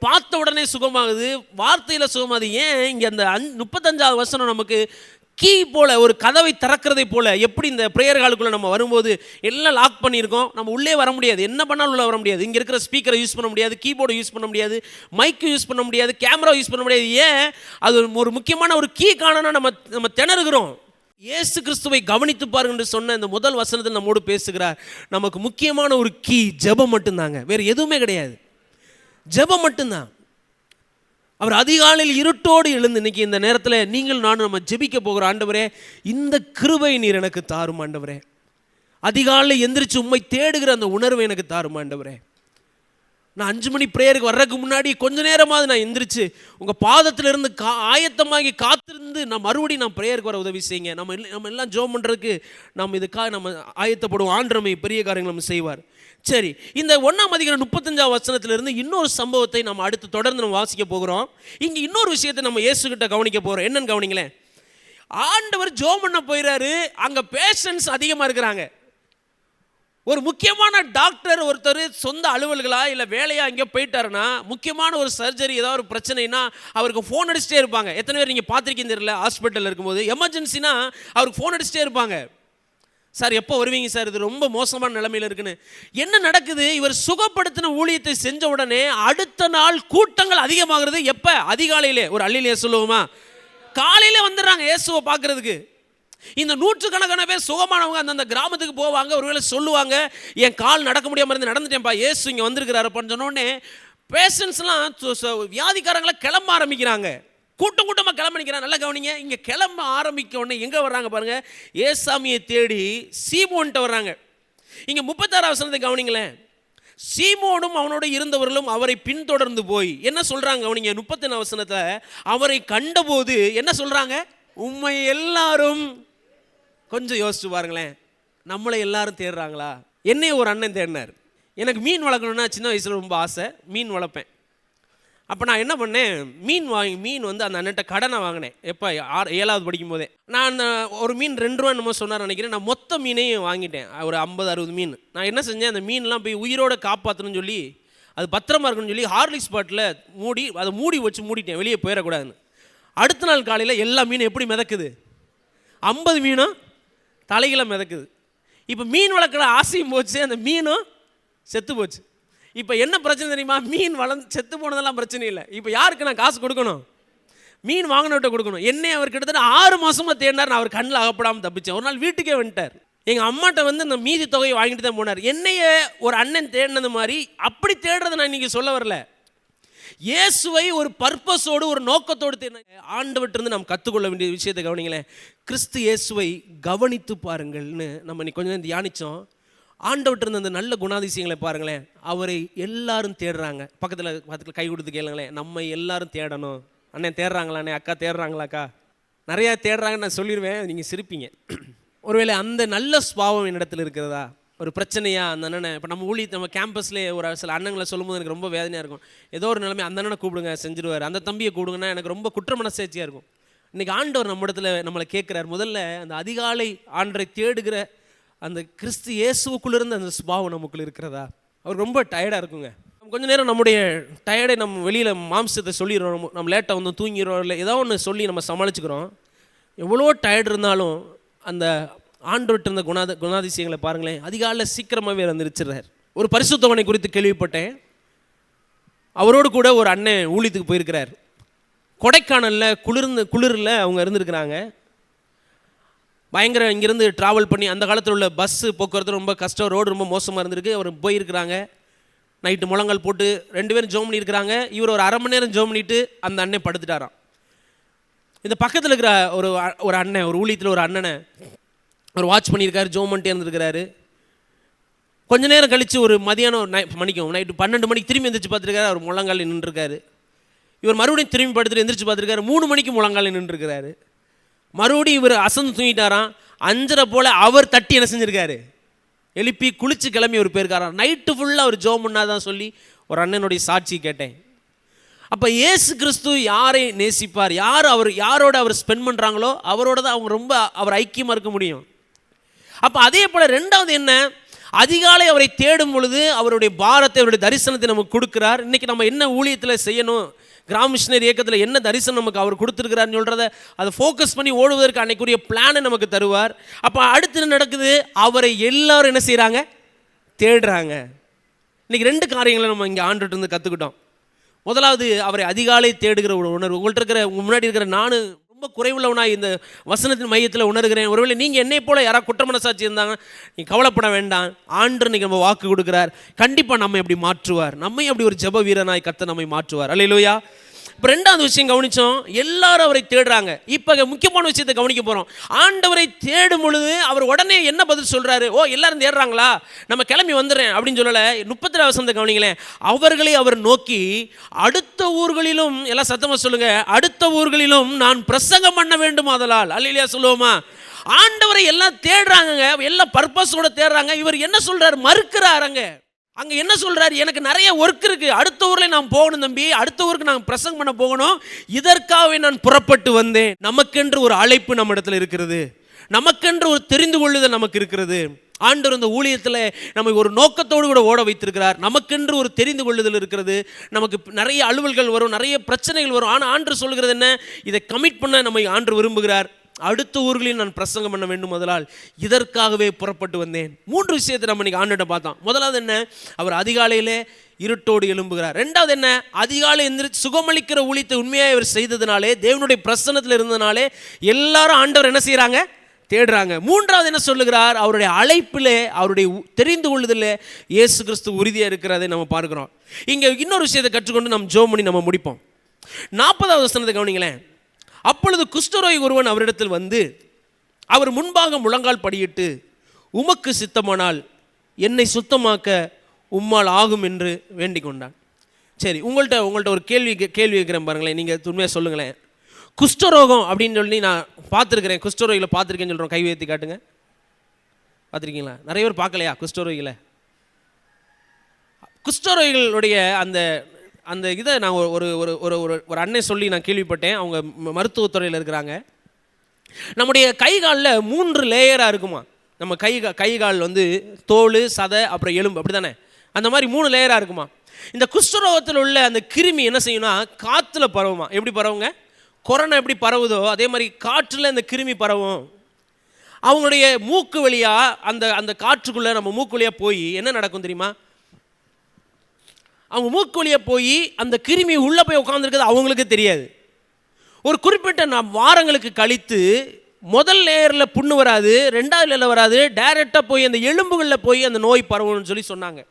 பார்த்த உடனே சுகமாகுது, வார்த்தையில் சுகமாகுது. ஏன் இங்கே அந்த 35வது வசனம் நமக்கு கீ போல, ஒரு கதவை திறக்கிறதை போல. எப்படி இந்த ப்ரேயர் ஹாலுக்குள்ளே நம்ம வரும்போது எல்லாம் லாக் பண்ணியிருக்கோம், நம்ம உள்ளே வர முடியாது, என்ன பண்ணாலும் உள்ளே வர முடியாது. இங்கே இருக்கிற ஸ்பீக்கரை யூஸ் பண்ண முடியாது, கீபோர்டு யூஸ் பண்ண முடியாது, மைக்கு யூஸ் பண்ண முடியாது, கேமரா யூஸ் பண்ண முடியாது. ஏன்? அது ஒரு முக்கியமான ஒரு கீ காணனா நம்ம திணறுகிறோம். இயேசு கிறிஸ்துவை கவனித்து பாருங்க என்று சொன்ன இந்த முதல் வசனத்தில் நம்மோடு பேசுகிறார். நமக்கு முக்கியமான ஒரு கீ ஜெபம் மட்டும்தாங்க, வேறு எதுவுமே கிடையாது. ஜெபம் மட்டும்தான். அவர் அதிகாலையில் இருட்டோடு எழுந்து, இன்னைக்கு இந்த நேரத்தில் நீங்கள் நானும் நம்ம ஜெபிக்க போகிற ஆண்டவரே, இந்த கிருபை நீர் எனக்கு தாரும் ஆண்டவரே. அதிகாலையில் எந்திரிச்சு உம்மை தேடுகிற அந்த உணர்வை எனக்கு தாரும் ஆண்டவரே. நான் 5 மணி ப்ரேயருக்கு வர்றதுக்கு முன்னாடி கொஞ்ச நேரமாவது நான் எந்திரிச்சு உங்கள் பாதத்தில் இருந்து ஆயத்தமாகி காத்திருந்து நான் மறுபடியும் நான் ப்ரேயருக்கு வர உதவி செய்யுங்க. நம்ம எல்லாம் ஜெபம் பண்ணுறதுக்கு இதுக்காக நம்ம ஆயத்தப்படுவோம். ஆண்டவரை பெரிய காரியங்கள் நம்ம செய்வார். சரி, இந்த 1ஆம் அதிகாரம் 35வது வசனத்திலிருந்து இன்னொரு சம்பவத்தை நம்ம அடுத்து தொடர்ந்து நம்ம வாசிக்க போகிறோம். இங்கே இன்னொரு விஷயத்தை நம்ம இயேசுகிட்ட கவனிக்க போகிறோம். என்னன்னு கவனிங்களேன். ஆண்டவர் ஜெபம் பண்ண போயிறாரு, அங்கே பேஷண்ட்ஸ் அதிகமாக இருக்கிறாங்க. ஒரு முக்கியமான டாக்டர் ஒருத்தர் சொந்த அலுவல்களா இல்லை வேலையா இங்கே போயிட்டாருன்னா, முக்கியமான ஒரு சர்ஜரி ஏதாவது ஒரு பிரச்சனைனா அவருக்கு ஃபோன் அடிச்சுட்டே இருப்பாங்க. எத்தனை பேர் நீங்கள் பார்த்துருக்கீங்க தெரியல, ஹாஸ்பிட்டலில் இருக்கும்போது எமர்ஜென்சினா அவருக்கு ஃபோன் அடிச்சுட்டே இருப்பாங்க. சார் எப்போ வருவீங்க சார், இது ரொம்ப மோசமான நிலைமையில் இருக்குன்னு. என்ன நடக்குது? இவர் சுகப்படுத்தின ஊழியத்தை செஞ்ச உடனே அடுத்த நாள் கூட்டங்கள் அதிகமாகிறது. எப்போ? அதிகாலையிலே. ஒரு அல்லேலூயா சொல்லுவோமா? காலையில் வந்துடுறாங்க இயேசுவை பார்க்கறதுக்கு. இந்த 100கணக்கான பேர் சுகமானவங்க அந்தந்த கிராமத்துக்கு போவாங்க. ஒருவேளை சொல்லுவாங்க, என் கால் நடக்க முடியாமல் இருந்து நடந்துட்டேன்ப்பா, இயேசு இங்கே வந்திருக்கிறாருப்பான்னு சொன்னோடனே பேஷண்ட்ஸ்லாம் வியாதிக்காரங்களை கிளம்ப ஆரம்பிக்கிறாங்க. கூட்டமாக கிளம்ப நிற்கிறாங்க. நல்லா கவனிங்க, இங்கே கிளம்ப ஆரம்பிக்க உடனே எங்கே வர்றாங்க பாருங்க, ஏசாமியை தேடி சீமோன்ட்ட வர்றாங்க. இங்கே 36 வசனத்தை கவனிங்களேன். சீமோனும் அவனோட இருந்தவர்களும் அவரை பின்தொடர்ந்து போய் என்ன சொல்றாங்க கவனிங்க. 34 வசனத்தை அவரை கண்டபோது என்ன சொல்றாங்க? உம்மை எல்லாரும், கொஞ்சம் யோசிச்சு பாருங்களேன், நம்மளை எல்லாரும் தேடுறாங்களா? என்னைய ஒரு அண்ணன் தேடினார். எனக்கு மீன் வளர்க்கணுன்னா சின்ன வயசில் ரொம்ப ஆசை, மீன் வளர்ப்பேன். அப்போ நான் என்ன பண்ணேன், மீன் வந்து அந்த அண்ணன்ட்ட கடனை வாங்கினேன். எப்போ 7வது படிக்கும் போதே. நான் ஒரு மீன் 2 ரூபா என்னமோ சொன்னார் நினைக்கிறேன். நான் மொத்த மீனையும் வாங்கிட்டேன், ஒரு 50-60 மீன். நான் என்ன செஞ்சேன், அந்த மீன்லாம் போய் உயிரோடு காப்பாற்றணும்னு சொல்லி, அது பத்திரமா இருக்கணும்னு சொல்லி ஹார்லிக்ஸ் பாட்டில் அதை மூடி வச்சு மூடிட்டேன், வெளியே போயிடக்கூடாதுன்னு. அடுத்த நாள் காலையில் எல்லா மீனும் எப்படி மிதக்குது? 50 மீனும் தலைகளை மிதக்குது. இப்போ மீன் வளர்க்குற ஆசையும் போச்சு, அந்த மீனும் செத்து போச்சு. இப்போ என்ன பிரச்சனை தெரியுமா? மீன் செத்து போனதெல்லாம் பிரச்சனை இல்லை. இப்போ யாருக்கு நான் காசு கொடுக்கணும்? மீன் வாங்கினவர்கிட்ட கொடுக்கணும். என்னை அவர் கிட்டத்தட்ட 6 மாதமாக தேடினார். நான் அவர் கண்ணில் அகப்படாமல் தப்பிச்சேன். ஒரு நாள் வீட்டுக்கே வந்துட்டார். எங்கள் அம்மாட்ட வந்து அந்த மீதி தொகையை வாங்கிட்டு தான் போனார். என்னைய ஒரு அண்ணன் தேடினது மாதிரி அப்படி தேடுறதை நான் இன்றைக்கி சொல்ல வரல. இயேசுவை ஒரு பர்பஸோடு, ஒரு நோக்கத்தோடு ஆண்டவற்றிருந்து நாம் கற்றுக்கொள்ள வேண்டிய விஷயத்தை கவனிங்களேன். கிறிஸ்து இயேசுவை கவனித்து பாருங்கள்னு நம்ம இன்னைக்கு கொஞ்சம் தியானித்தோம். ஆண்டவற்றிருந்து அந்த நல்ல குணாதிசயங்களை பாருங்களேன். அவரை எல்லாரும் தேடுறாங்க. பக்கத்தில் கை கொடுத்து கேளுங்களேன், நம்ம எல்லாரும் தேடணும். அண்ணன் தேடுறாங்களாண்ணே, அக்கா தேடுறாங்களாக்கா? நிறையா தேடுறாங்கன்னு நான் சொல்லிடுவேன், நீங்கள் சிரிப்பீங்க. ஒருவேளை அந்த நல்ல ஸ்பாவம் என்னிடத்தில் இருக்கிறதா? ஒரு பிரச்சனையா அந்த அண்ணனை, இப்போ நம்ம கேம்பஸ்லேயே ஒரு சில அண்ணங்களை சொல்லும்போது எனக்கு ரொம்ப வேதனையாக இருக்கும். ஏதோ ஒரு நிலைமை, அந்த அண்ணனை கூப்பிடுங்க செஞ்சிருவார், அந்த தம்பியை கூப்பிடுங்கன்னா எனக்கு ரொம்ப குற்ற மனசாட்சியாக இருக்கும். இன்றைக்கி ஆண்டவர் நம்ம இடத்துல நம்மளை கேட்குறார். முதல்ல அந்த அதிகாலை ஆண்டரை தேடுகிற அந்த கிறிஸ்து இயேசுக்குள்ளிருந்து அந்த சுபாவம் நமக்குள்ள இருக்கிறதா? அவர் ரொம்ப டயர்டாக இருக்குங்க. கொஞ்ச நேரம் நம்முடைய டயர்டை நம்ம வெளியில் மாம்சத்தை சொல்லிடுறோம், நம்ம லேட்டாக வந்து தூங்கிடுறோம், இல்லை ஏதோ ஒன்று சொல்லி நம்ம சமாளிச்சுக்கிறோம். எவ்வளோ டயர்டு இருந்தாலும் அந்த ஆண்டவர்கிட்ட இருந்த குணாதிசயங்களை பாருங்களேன். அதிகாலையில் சீக்கிரமாகவே வந்துருச்சுறார். ஒரு பரிசுத்தவனை குறித்து கேள்விப்பட்டேன். அவரோடு கூட ஒரு அண்ணன் ஊழியத்துக்கு போயிருக்கிறார். கொடைக்கானலில் குளிரில் அவங்க இருந்துருக்கிறாங்க. பயங்கர இங்கேருந்து ட்ராவல் பண்ணி, அந்த காலத்தில் உள்ள பஸ்ஸு போக்குவரத்து ரொம்ப கஷ்டம், ரோடு ரொம்ப மோசமாக இருந்திருக்கு. அவர் போயிருக்கிறாங்க. நைட்டு முழங்கால் போட்டு 2 பேரும் ஜோம் பண்ணியிருக்கிறாங்க. இவர் ஒரு 1/2 மணி நேரம் ஜோம் பண்ணிவிட்டு அந்த அண்ணன் படுத்துட்டாராம். இந்த பக்கத்தில் இருக்கிற ஒரு அண்ணன், ஒரு ஊழியத்தில் ஒரு அண்ணனை ஒரு வாட்ச் பண்ணியிருக்காரு, ஜோம் பண்ணிட்டே இருந்திருக்கிறாரு. கொஞ்ச நேரம் கழித்து ஒரு மதியானம் நைட்டு 12 மணிக்கு திரும்பி எந்திரிச்சு பார்த்துருக்காரு. அவர் முழங்கால் நின்றுருக்காரு. இவர் மறுபடியும் திரும்பி படுத்துட்டு எந்திரிச்சு பார்த்துருக்காரு. 3 மணிக்கு முழங்கால் நின்றுருக்கிறாரு. மறுபடியும் இவர் அசந்து தூங்கிட்டாராம். 5:30 போல் அவர் தட்டி என்ன செஞ்சுருக்காரு, எழுப்பி குளிச்சு கிளம்பி ஒரு போயிருக்காராம். நைட்டு ஃபுல்லாக அவர் ஜோம் பண்ணாதான் சொல்லி ஒரு அண்ணனுடைய சாட்சி கேட்டேன். அப்போ இயேசு கிறிஸ்து யாரை நேசிப்பார், யாரோட அவர் ஸ்பெண்ட் பண்ணுறாங்களோ அவரோட தான் அவங்க ரொம்ப அவர் ஐக்கியமாக இருக்க முடியும். அப்போ அதே போல் 2வது என்ன, அதிகாலை அவரை தேடும் பொழுது அவருடைய பாரத்தை, அவருடைய தரிசனத்தை நமக்கு கொடுக்குறார். இன்றைக்கி நம்ம என்ன ஊழியத்தில் செய்யணும், கிராம மிஷனரி இயக்கத்தில் என்ன தரிசனம் நமக்கு அவர் கொடுத்துருக்கிறாருன்னு சொல்கிறத அதை ஃபோக்கஸ் பண்ணி ஓடுவதற்கு அன்றைக்குரிய பிளானை நமக்கு தருவார். அப்போ அடுத்து என்ன நடக்குது, அவரை எல்லாரும் என்ன செய்கிறாங்க, தேடுறாங்க. இன்றைக்கி 2 காரியங்களை நம்ம இங்கே ஆண்டுகிட்டு கற்றுக்கிட்டோம். முதலாவது, அவரை அதிகாலை தேடுகிற ஒரு உணர்வு. உங்கள்கிட்ட இருக்கிற முன்னாடி இருக்கிற நான் ரொம்ப குறைவுள்ளவனாக இந்த வசனத்தின் மையத்தில் உணர்கிறேன். ஒருவேளை நீங்கள் என்னை போல யாராவது குற்ற மனசாட்சி இருந்தாங்க, நீங்கள் கவலைப்பட வேண்டாம். ஆண்டவர் இன்றைக்கி நம்ம வாக்கு கொடுக்குறார். கண்டிப்பாக நம்ம எப்படி மாற்றுவார், நம்மை அப்படி ஒரு ஜெப வீரனாய் கர்த்தர் நம்மை மாற்றுவார். அல்லேலூயா. இப்போ 2வது விஷயம் கவனித்தோம், எல்லாரும் அவரை தேடுறாங்க. இப்போ முக்கியமான விஷயத்தை கவனிக்க போகிறோம். ஆண்டவரை தேடும் பொழுது அவர் உடனே என்ன பதில் சொல்கிறாரு, ஓ எல்லாரும் தேடுறாங்களா, நம்ம கிளம்பி வந்துடுறேன் அப்படின்னு சொல்லலை. 32 வசனத்தை கவனிங்களேன். அவர்களை அவர் நோக்கி, அடுத்த ஊர்களிலும், எல்லாம் சத்தமாக சொல்லுங்கள், அடுத்த ஊர்களிலும் நான் பிரசங்கம் பண்ண வேண்டும் ஆதலால். அல்லேலூயா சொல்லுவோமா? ஆண்டவரை எல்லாம் தேடுறாங்க, எல்லாம் பர்பஸோட தேடுறாங்க. இவர் என்ன சொல்கிறார், மறுக்கிறாருங்க. அங்கே என்ன சொல்கிறார், எனக்கு நிறைய ஒர்க் இருக்குது, அடுத்த ஊரில் நான் போகணும் தம்பி, அடுத்த ஊருக்கு நான் பிரசங்கம் பண்ண போகணும், இதற்காகவே நான் புறப்பட்டு வந்தேன். நமக்கென்று ஒரு அழைப்பு நம்ம இடத்துல இருக்கிறது, நமக்கென்று ஒரு தெரிந்து கொள்ளுதல் நமக்கு இருக்கிறது. ஆண்டவர் இந்த ஊழியத்தில் நமக்கு ஒரு நோக்கத்தோடு கூட ஓட வைத்திருக்கிறார். நமக்கென்று ஒரு தெரிந்து கொள்ளுதல் இருக்கிறது. நமக்கு நிறைய அலுவல்கள் வரும், நிறைய பிரச்சனைகள் வரும். ஆனால் ஆண்டவர் சொல்கிறது என்ன, இதை கமிட் பண்ண நம்ம ஆண்டவர் விரும்புகிறார். அடுத்த ஊர்களில் நான் பிரசங்கம் பண்ண வேண்டும், முதலால் இதற்காகவே புறப்பட்டு வந்தேன். 3 விஷயத்தை நம்ம இன்னைக்கு ஆண்டவர்கிட்ட பார்த்தோம். முதலாவது என்ன, அவர் அதிகாலையிலே இருட்டோடு எழும்புகிறார். 2வது என்ன, அதிகாலை எந்திரிச்சு சுகமளிக்கிற ஊழியத்தை உண்மையாக அவர் செய்ததுனாலே, தேவனுடைய பிரசன்னத்தில் இருந்ததுனாலே எல்லாரும் ஆண்டவர் என்ன செய்கிறாங்க, தேடுறாங்க. 3வது என்ன சொல்லுகிறார், அவருடைய அழைப்பிலே, அவருடைய தெரிந்து கொள்ளுதலே இயேசு கிறிஸ்து உறுதியாக இருக்கிறதை நம்ம பார்க்கிறோம். இங்கே இன்னொரு விஷயத்தை கற்றுக்கொண்டு நம்ம ஜெபம் பண்ணி நம்ம முடிப்போம். 40வது வசனத்தை கவனிங்களேன். அப்பொழுது குஷ்டரோகி ஒருவன் அவரிடத்தில் வந்து அவர் முன்பாக முழங்கால் படியிட்டு, உமக்கு சித்தமானால் என்னை சுத்தமாக்க உம்மால் ஆகும் என்று வேண்டிக் கொண்டான். சரி, உங்கள்கிட்ட ஒரு கேள்வி கேட்குறேன் பாருங்களேன், நீங்கள் உண்மையாக சொல்லுங்களேன். குஷ்டரோகம் அப்படின்னு சொல்லி நான் பார்த்துருக்கிறேன், குஷ்டரோகிகளை பார்த்துருக்கேன்னு சொல்கிறோம், கை உயர்த்தி காட்டுங்க. பார்த்துருக்கீங்களா? நிறைய பேர் பார்க்கலையா குஷ்டரோகிகளை? குஷ்டரோகிகளுடைய அந்த இதை நான் ஒரு ஒரு ஒரு ஒரு அண்ணன் சொல்லி நான் கேள்விப்பட்டேன். அவங்க மருத்துவத்துறையில் இருக்கிறாங்க. நம்முடைய கை காலில் 3 லேயராக இருக்குமா. நம்ம கை கால் வந்து தோல், சதை, அப்புறம் எலும்பு, அப்படி தானே? அந்த மாதிரி 3 லேயராக இருக்குமா. இந்த குஷ்டரோகத்தில் உள்ள அந்த கிருமி என்ன செய்யும்னா காற்றுல பரவுமா. எப்படி பரவுங்க, கொரோனா எப்படி பரவுதோ அதே மாதிரி காற்றில் அந்த கிருமி பரவும். அவங்களுடைய மூக்கு வழியாக அந்த காற்றுக்குள்ளே நம்ம மூக்கு வழியாக போய் என்ன நடக்கும் தெரியுமா, அவங்க மூக்கு வழியாக போய் அந்த கிருமி உள்ளே போய் உட்காந்துருக்குது அவங்களுக்கு தெரியாது. ஒரு குறிப்பிட்ட வாரங்களுக்கு கழித்து முதல் லேயரில் புண்ணு வராது, 2வது லேயரில் வராது, டைரெக்டாக போய் அந்த எலும்புகளில் போய் அந்த நோய் பரவும்னு சொல்லி சொன்னாங்க.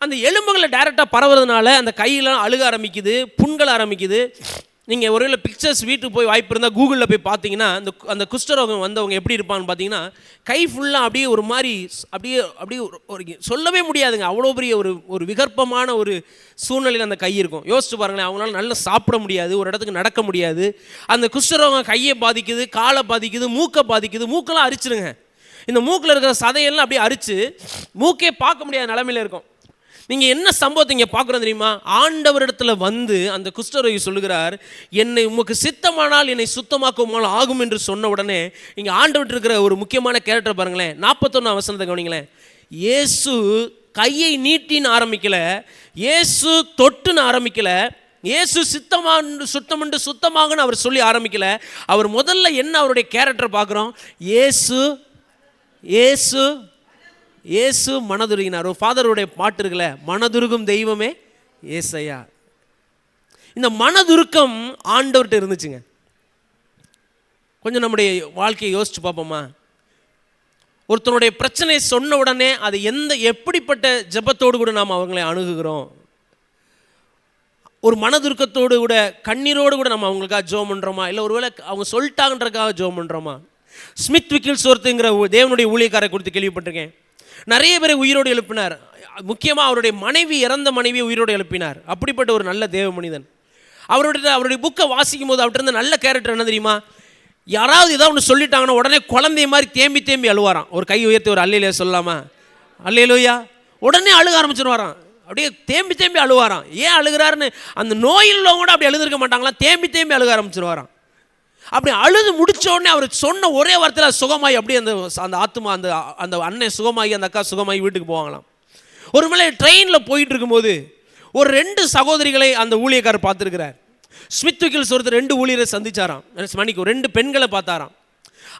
அந்த எலும்புகளில் டைரெக்டாக பரவுறதுனால அந்த கையெல்லாம் அழுக ஆரம்பிக்குது, புண்கள் ஆரம்பிக்குது. நீங்கள் ஒருவேளை பிக்சர்ஸ் வீட்டுக்கு போய் வாய்ப்பு இருந்தால் கூகுளில் போய் பார்த்தீங்கன்னா அந்த குஷ்டரோகம் வந்தவங்க எப்படி இருப்பான்னு பார்த்தீங்கன்னா, கை ஃபுல்லாக அப்படியே ஒரு மாதிரி அப்படியே ஒரு சொல்லவே முடியாதுங்க, அவ்வளோ பெரிய ஒரு விகற்பமான ஒரு சூழ்நிலையில் அந்த கை இருக்கும். யோசிச்சு பாருங்களேன், அவங்களால நல்லா சாப்பிட முடியாது, ஒரு இடத்துக்கு நடக்க முடியாது. அந்த குஷ்டரோகம் கையை பாதிக்குது, காலை பாதிக்குது, மூக்கை பாதிக்குது. மூக்கெல்லாம் அரிச்சிருங்க. இந்த மூக்கில் இருக்கிற சதையெல்லாம் அப்படியே அரிச்சு மூக்கே பார்க்க முடியாத நிலமையில் இருக்கும். நீங்கள் என்ன சம்பவத்தை இங்கே பார்க்குறோம் தெரியுமா? ஆண்டவரிடத்துல வந்து அந்த குஷ்டரோகி சொல்லுகிறார், என்னை உமக்கு சித்தமானால் என்னை சுத்தமாக்குமால் ஆகும் என்று சொன்ன உடனே இங்கே ஆண்டவர் இருக்கிற ஒரு முக்கியமான கேரக்டர் பாருங்களேன். 41 வசனத்தை கவனிங்களேன். இயேசு கையை நீட்டின்னு ஆரம்பிக்கல, இயேசு தொட்டுன்னு ஆரம்பிக்கல, இயேசு சுத்தமாகன்னு அவர் சொல்லி ஆரம்பிக்கல. அவர் முதல்ல என்ன அவருடைய கேரக்டர் பார்க்குறோம்? இயேசு இயேசு இயேசு மனதுருகினார். ஒரு ஃபாதருடைய பாட்டு இருக்குல்ல, மனதுருகும் தெய்வமே ஏசையா. இந்த மனதுருக்கம் ஆண்டவர்கிட்ட இருந்துச்சுங்க. கொஞ்சம் நம்முடைய வாழ்க்கையை யோசிச்சு பார்ப்போமா? ஒருத்தனுடைய பிரச்சனையை சொன்ன உடனே அது எப்படிப்பட்ட ஜெபத்தோடு கூட நாம் அவங்களை அணுகுகிறோம். ஒரு மனதுருக்கத்தோடு கூட கண்ணீரோடு கூட நம்ம அவங்களுக்காக ஜெபம் பண்ணுறோமா, இல்லை ஒருவேளை அவங்க சொல்லிட்டாங்கன்றக்காக ஜெபம் பண்ணுறோமா? ஸ்மித் விக்கில்ஸ் ஒருத்தங்கிற தேவனுடைய ஊழியக்காரை கொடுத்து கேள்விப்பட்டிருக்கேன். நிறைய பேரை உயிரோடு எழுப்பினார். முக்கியமாக அவருடைய இறந்த மனைவியை உயிரோடு எழுப்பினார். அப்படிப்பட்ட ஒரு நல்ல தேவ மனிதன். அவருடைய புக்கை வாசிக்கும் போது அவர்கிட்ட இருந்த நல்ல கேரக்டர் என்ன தெரியுமா? யாராவது ஏதாவது ஒன்று சொல்லிட்டாங்கன்னா உடனே குழந்தைய மாதிரி தேம்பி அழுவாராம். ஒரு கை உயர்த்தி ஒரு அல்லையில சொல்லலாமா? அல்லையிலோயா, உடனே அழுக ஆரம்பிச்சிருவாராம். அப்படியே தேம்பி அழுவாராம். ஏன் அழுகிறாருன்னு அந்த நோயில் கூட அப்படி அழுதுருக்க மாட்டாங்களாம். தேம்பி அழுக ஆரம்பிச்சிருவாராம். அப்படி அழுது முடிச்ச உடனே அவர் சொன்ன ஒரே வார்த்தையில் சுகமாயி அப்படியே அந்த ஆத்மா அந்த அண்ணன் சுகமாகி அந்த அக்கா சுகமாகி வீட்டுக்கு போவாங்களாம். ஒரு மேலே ட்ரெயினில் போயிட்டு இருக்கும்போது ஒரு 2 சகோதரிகளை அந்த ஊழியக்காரர் பார்த்துருக்கிறார். ஸ்மித் விக்கில்ஸ் ஒருத்தர் 2 ஊழியரை சந்திச்சாராம். மணிக்கு 2 பெண்களை பார்த்தாராம்.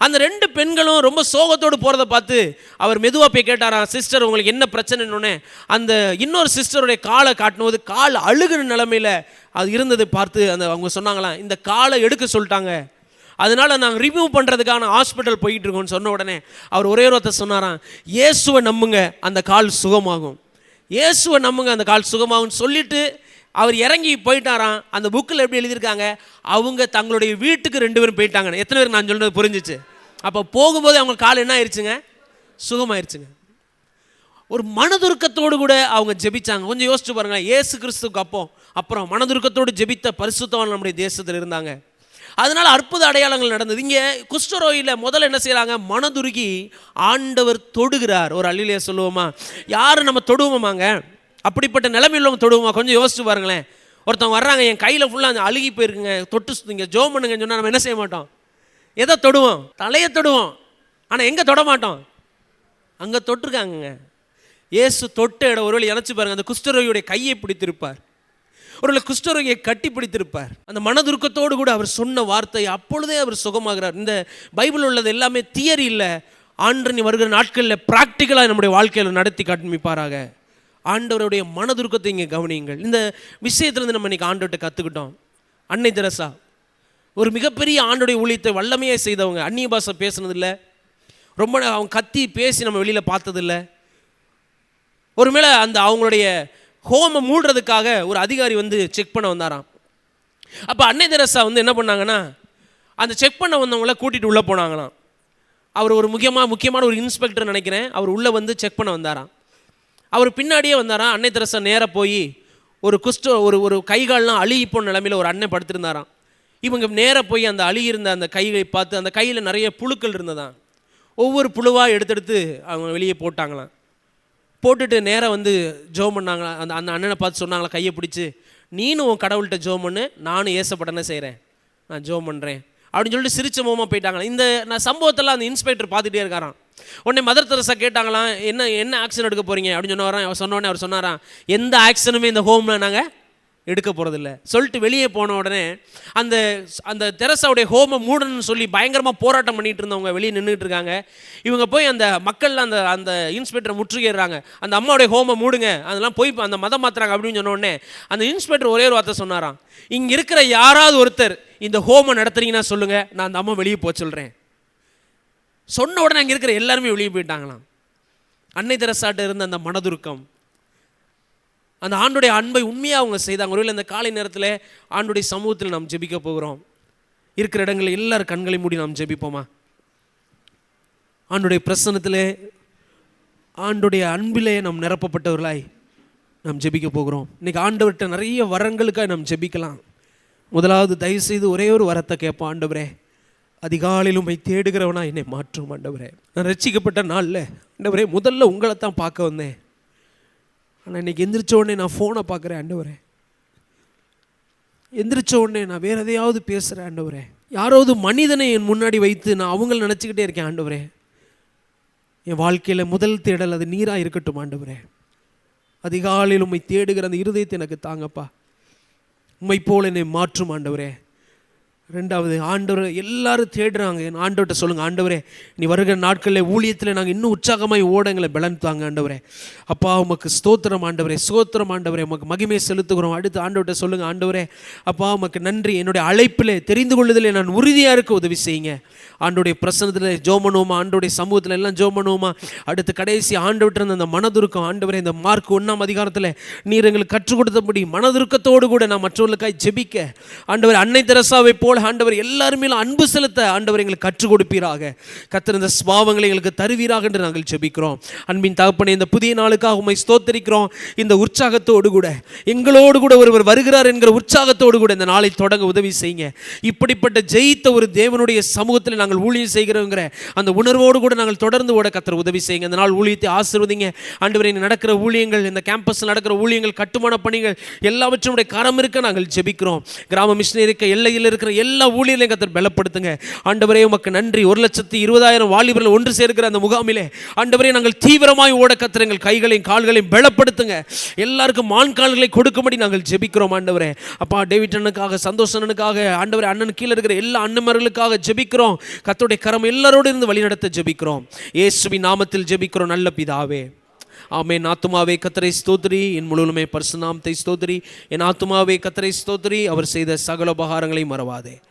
அந்த 2 பெண்களும் ரொம்ப சோகத்தோடு போகிறத பார்த்து அவர் மெதுவாக போய் கேட்டாராம், சிஸ்டர் உங்களுக்கு என்ன பிரச்சனைன்னு. அந்த இன்னொரு சிஸ்டருடைய காலை காட்டினபோது கால் அழுகுற நிலைமையில் அது இருந்ததை பார்த்து அவங்க சொன்னாங்களாம், இந்த காலை எடுக்க சொல்லிட்டாங்க, அதனால் நாங்கள் ரிமூவ் பண்ணுறதுக்கான ஹாஸ்பிட்டல் போயிட்டு இருக்கோம்னு சொன்ன உடனே அவர் ஒரே ஒருத்தர் சொன்னாராம், இயேசுவை நம்புங்க அந்த கால் சுகமாகும், இயேசுவை நம்புங்க அந்த கால் சுகமாகும்னு சொல்லிட்டு அவர் இறங்கி போயிட்டாராம். அந்த புக்கில் எப்படி எழுதியிருக்காங்க, அவங்க தங்களுடைய வீட்டுக்கு 2 பேரும் போயிட்டாங்க. எத்தனை பேருக்கு நான் சொல்கிறது புரிஞ்சிச்சு? அப்போ போகும்போது அவங்க கால் என்ன ஆயிடுச்சுங்க? சுகமாயிருச்சுங்க. ஒரு மனதுருக்கத்தோடு கூட அவங்க ஜெபிச்சாங்க. கொஞ்சம் யோசிச்சு பாருங்களேன். இயேசு கிறிஸ்துக்கு அப்புறம் மனதுருக்கத்தோடு ஜெபித்த பரிசுத்தவான் நம்முடைய தேசத்தில் இருந்தாங்க. அதனால அற்புத அடையாளங்கள் நடந்தது. இங்கே குஷ்டரோகியில் முதல்ல என்ன செய்கிறாங்க? மனதுருகி ஆண்டவர் தொடுகிறார். ஒரு அல்லையிலே சொல்லுவோமா? யாரும் நம்ம தொடுவோமாங்க? அப்படிப்பட்ட நிலைமையில் உள்ளவங்க தொடுவோமா? கொஞ்சம் யோசிச்சு பாருங்களேன். ஒருத்தவங்க வர்றாங்க, என் கையில் ஃபுல்லாக அந்த அழுகி போயிருக்குங்க, தொட்டு இங்கே ஜோம் பண்ணுங்கன்னு சொன்னால் நம்ம என்ன செய்ய மாட்டோம்? எதை தொடுவோம்? தலையை தொடுவோம். ஆனால் எங்கே தொட மாட்டோம்? அங்கே தொட்டிருக்காங்க. இயேசு தொட்ட இடம் ஒருவேளை நினச்சி பாருங்க, அந்த குஷ்டரோகியுடைய கையை பிடித்திருப்பார், ஒருவேளை குஷ்டரோகியை கட்டி பிடித்திருப்பார். அந்த மனதுருக்கத்தோடு கூட அவர் சொன்ன வார்த்தை அப்பொழுதே அவர் சுகமாகிறார். இந்த பைபிள் உள்ளது எல்லாமே தியரி இல்லை, ஆண்டவன் வருகிற நாட்களில் ப்ராக்டிக்கலாக நம்முடைய வாழ்க்கையில் நடத்தி காண்பிப்பாராக. ஆண்டவருடைய மனதுருக்கத்தை இங்கே கவனியுங்கள். இந்த விஷயத்துலேருந்து நம்ம இன்றைக்கி ஆண்டவர்கிட்ட கற்றுக்கிட்டோம். அன்னை தெரசா ஒரு மிகப்பெரிய ஆண்டோடைய ஊழியத்தை வல்லமையே செய்தவங்க. அந்நிய பாஷை பேசுனதில்லை, ரொம்ப அவங்க கத்தி பேசி நம்ம வெளியில் பார்த்ததில்லை. ஒருவேளை அந்த அவங்களுடைய ஹோமை மூடுறதுக்காக ஒரு அதிகாரி செக் பண்ண வந்தாராம். அப்போ அன்னை தெரசா என்ன பண்ணாங்கன்னா, அந்த செக் பண்ண வந்தவங்கள கூட்டிகிட்டு உள்ளே போனாங்களாம். அவர் ஒரு முக்கியமான ஒரு இன்ஸ்பெக்டர் நினைக்கிறேன். அவர் உள்ளே செக் பண்ண வந்தாராம். அவர் பின்னாடியே வந்தாராம். அன்னை தெரசா நேராக போய் ஒரு கைகாலெலாம் அழுகி போன நிலைமையில் ஒரு அண்ணன் படுத்திருந்தாராம். இவங்க நேராக போய் அந்த அழுகியிருந்த அந்த கைகளை பார்த்து அந்த கையில் நிறைய புழுக்கள் இருந்ததான். ஒவ்வொரு புழுவாக எடுத்து அவங்க வெளியே போட்டாங்களாம். போட்டுட்டு நேராக ஜோம் பண்ணாங்களா. அந்த அண்ணனை பார்த்து சொன்னாங்களா, கையை பிடிச்சி, நீனும் உன் கடவுள்கிட்ட ஜோம் பண்ணு, நானும் ஏசப்பட்டனே செய்கிறேன், நான் ஜோம் பண்ணுறேன் அப்படின்னு சொல்லிட்டு சிரிச்ச முகமாக போயிட்டாங்களா. நான் சம்பவத்தெல்லாம் அந்த இன்ஸ்பெக்டர் பார்த்துட்டே இருக்காராம். உடனே மதர் தெரசா கேட்டாங்களாம், என்ன ஆக்ஷன் எடுக்க போகிறீங்க அப்படின்னு சொன்னோடனே அவர் சொன்னாராம், எந்த ஆக்ஷனுமே இந்த ஹோமில் நாங்கள் எடுக்க போகிறதில்ல சொல்லிட்டு வெளியே போன உடனே அந்த தெரசாவுடைய ஹோமை மூடணும்னு சொல்லி பயங்கரமாக போராட்டம் பண்ணிகிட்டு இருந்தவங்க வெளியே நின்றுட்டு இருக்காங்க. இவங்க போய் அந்த மக்கள்லாம் அந்த இன்ஸ்பெக்டரை முற்றுகையிடுறாங்க, அந்த அம்மாவுடைய ஹோமை மூடுங்க, அதெல்லாம் போய் அந்த மதம் மாத்துறாங்க அப்படின்னு சொன்ன உடனே அந்த இன்ஸ்பெக்டர் ஒரே ஒரு வார்த்தை சொன்னாராம், இங்கே இருக்கிற யாராவது ஒருத்தர் இந்த ஹோமை நடத்துறீங்கன்னா சொல்லுங்கள், நான் அந்த அம்மா வெளியே போக சொல்கிறேன். சொன்ன உடனே அங்கே இருக்கிற எல்லாருமே வெளியே போயிட்டாங்களாம். அன்னை தெரசாட்ட இருந்த அந்த மனதுருக்கம், அந்த ஆண்டுடைய அன்பை உண்மையாக அவங்க செய்தாங்க. ஒருவேளை இந்த காலை நேரத்தில் ஆண்டுடைய சமூகத்தில் நாம் ஜெபிக்க போகிறோம். இருக்கிற இடங்களில் எல்லாரும் கண்களை மூடி நாம் ஜெபிப்போமா? ஆண்டுடைய பிரசன்னத்திலே, ஆண்டுடைய அன்பிலே நாம் நிரப்பப்பட்டவர்களாய் நாம் ஜெபிக்க போகிறோம். இன்றைக்கி ஆண்டவர்கிட்ட நிறைய வரங்களுக்காக நாம் ஜெபிக்கலாம். முதலாவது தயவுசெய்து ஒரே ஒரு வரத்தை கேட்போம், ஆண்டவரே அதிகாலையில் உம்மை தேடுகிறவனா என்னை மாற்றும் ஆண்டவரே. நான் ரட்சிக்கப்பட்ட நாளில் ஆண்டவரே முதல்ல உங்களை தான் பார்க்க வந்தேன் ஆனால் இன்றைக்கி எந்திரிச்ச உடனே நான் ஃபோனை பார்க்குறேன் ஆண்டவரே. எந்திரிச்ச உடனே நான் வேறு எதையாவது பேசுகிறேன் ஆண்டவரே. யாராவது மனிதனை என் முன்னாடி வைத்து நான் அவங்கள நினச்சிக்கிட்டே இருக்கேன் ஆண்டவரே. என் வாழ்க்கையில் முதல் தேடல் அது நீராக இருக்கட்டும் ஆண்டவரே. அதிகாலையில் உம்மை தேடுகிற அந்த இருதயத்தை எனக்கு தாங்கப்பா. உம்மை போல என்னை மாற்றும் ஆண்டவரே. ரெண்டாவது, ஆண்டவர் எல்லாரும் தேடுறாங்க. என் ஆண்டவர்கிட்ட சொல்லுங்கள், ஆண்டவரே நீ வருகிற நாட்களில் ஊழியத்தில் நாங்கள் இன்னும் உற்சாகமாய் ஓட எங்களை பலன் தாங்க ஆண்டவரே. அப்பா உமக்கு ஸ்தோத்திரம் ஆண்டவரே, ஸ்தோத்திரம் ஆண்டவரே, உமக்கு மகிமையை செலுத்துகிறோம். அடுத்து ஆண்டவர்கிட்ட சொல்லுங்கள், ஆண்டவரே அப்பா உமக்கு நன்றி, என்னுடைய அழைப்பில் தெரிந்து கொள்ளுதலே நான் உறுதியாக இருக்க உதவி செய்யுங்க. ஆண்டோடைய பிரசனத்தில் ஜோமனுமா, ஆண்டோடைய சமூகத்தில் எல்லாம் ஜோமனுமா. அடுத்து கடைசி ஆண்டவர்கிட்ட இருந்த அந்த மனதுருக்கம் ஆண்டவரே, இந்த மார்க் 1 நீர் எங்களுக்கு கற்றுக் கொடுத்தபடி மனதுருக்கத்தோடு கூட நான் மற்றவர்களுக்காக ஜெபிக்க ஆண்டவர் அன்னை தெரசாவை போல ஆண்டவர் எல்லாருமே அன்பு செலுத்த ஆண்டவர் எங்களுக்கு கற்றுக் கொடுப்பீராக. கர்த்தர் இந்த ஸ்பாவங்களை எங்களுக்கு தருவீராக என்று நாங்கள் ஜெபிக்கிறோம். அன்பின் தகப்பனே, இந்த புதிய நாளுக்காக உம்மை ஸ்தோத்திரிக்கிறோம். இந்த உற்சாகத்தோடு கூட எங்களோடு கூட ஒருவர் வருகிறார் என்கிற உற்சாகத்தோடு கூட இந்த நாளை தொடங்க உதவி செய்யுங்க. இப்படிப்பட்ட ஜெயித்த ஒரு தேவனுடைய சமூகத்தில் நாங்கள் ஊழியம் செய்கிறோங்கிற அந்த உணர்வோடு கூட நாங்கள் தொடர்ந்து ஓட கர்த்தர் உதவி செய்யுங்க. இந்த நாள் ஊழியத்தை ஆசீர்வதிங்க ஆண்டவரே. நடக்கிற ஊழியங்கள், இந்த கேம்பஸில் நடக்கிற ஊழியங்கள், கட்டுமான பணிகள் எல்லாவற்றும் கரம் இருக்க நாங்கள் ஜெபிக்கிறோம். கிராம மிஷனரி இருக்க எல்லையில் இருக்கிற எல்லா ஊழியர்களையும் கர்த்தர் பலப்படுத்துங்க ஆண்டவரே. உமக்கு நன்றி. 1,20,000 வாலிபர்கள் ஒன்று சேர்க்கிற அந்த முகாமிலே ஆண்டவரே நாங்கள் தீவிரமாய் ஓட கர்த்தர் எங்கள் கைகளையும் கால்களையும் பலப்படுத்துங்க. எல்லாருக்கும் மான் கால்களை கொடுக்கும்படி நாங்கள் ஜெபிக்கிறோம் ஆண்டவரே. அப்பா டேவிட் அண்ணனுக்காக, சந்தோஷ் அண்ணனுக்காக ஆண்டவரே, அண்ணன் கீழே இருக்கிற எல்லா அண்ணன்மார்களுக்காக ஜெபிக்கிறோம். கர்த்தருடைய கரம் எல்லாரோடு இருந்து வழிநடத்த ஜெபிக்கிறோம். இயேசுவின் நாமத்தில் ஜெபிக்கிறோம் நல்ல பிதாவே, ஆமென். ஆத்துமாவே கர்த்தரை ஸ்தோத்திரி, என் முழுவதுமே பரிசுத்த நாமத்தை ஸ்தோத்திரி. என் ஆத்துமாவே கர்த்தரை ஸ்தோத்திரி, அவர் செய்த சகல உபகாரங்களை மறவாதே.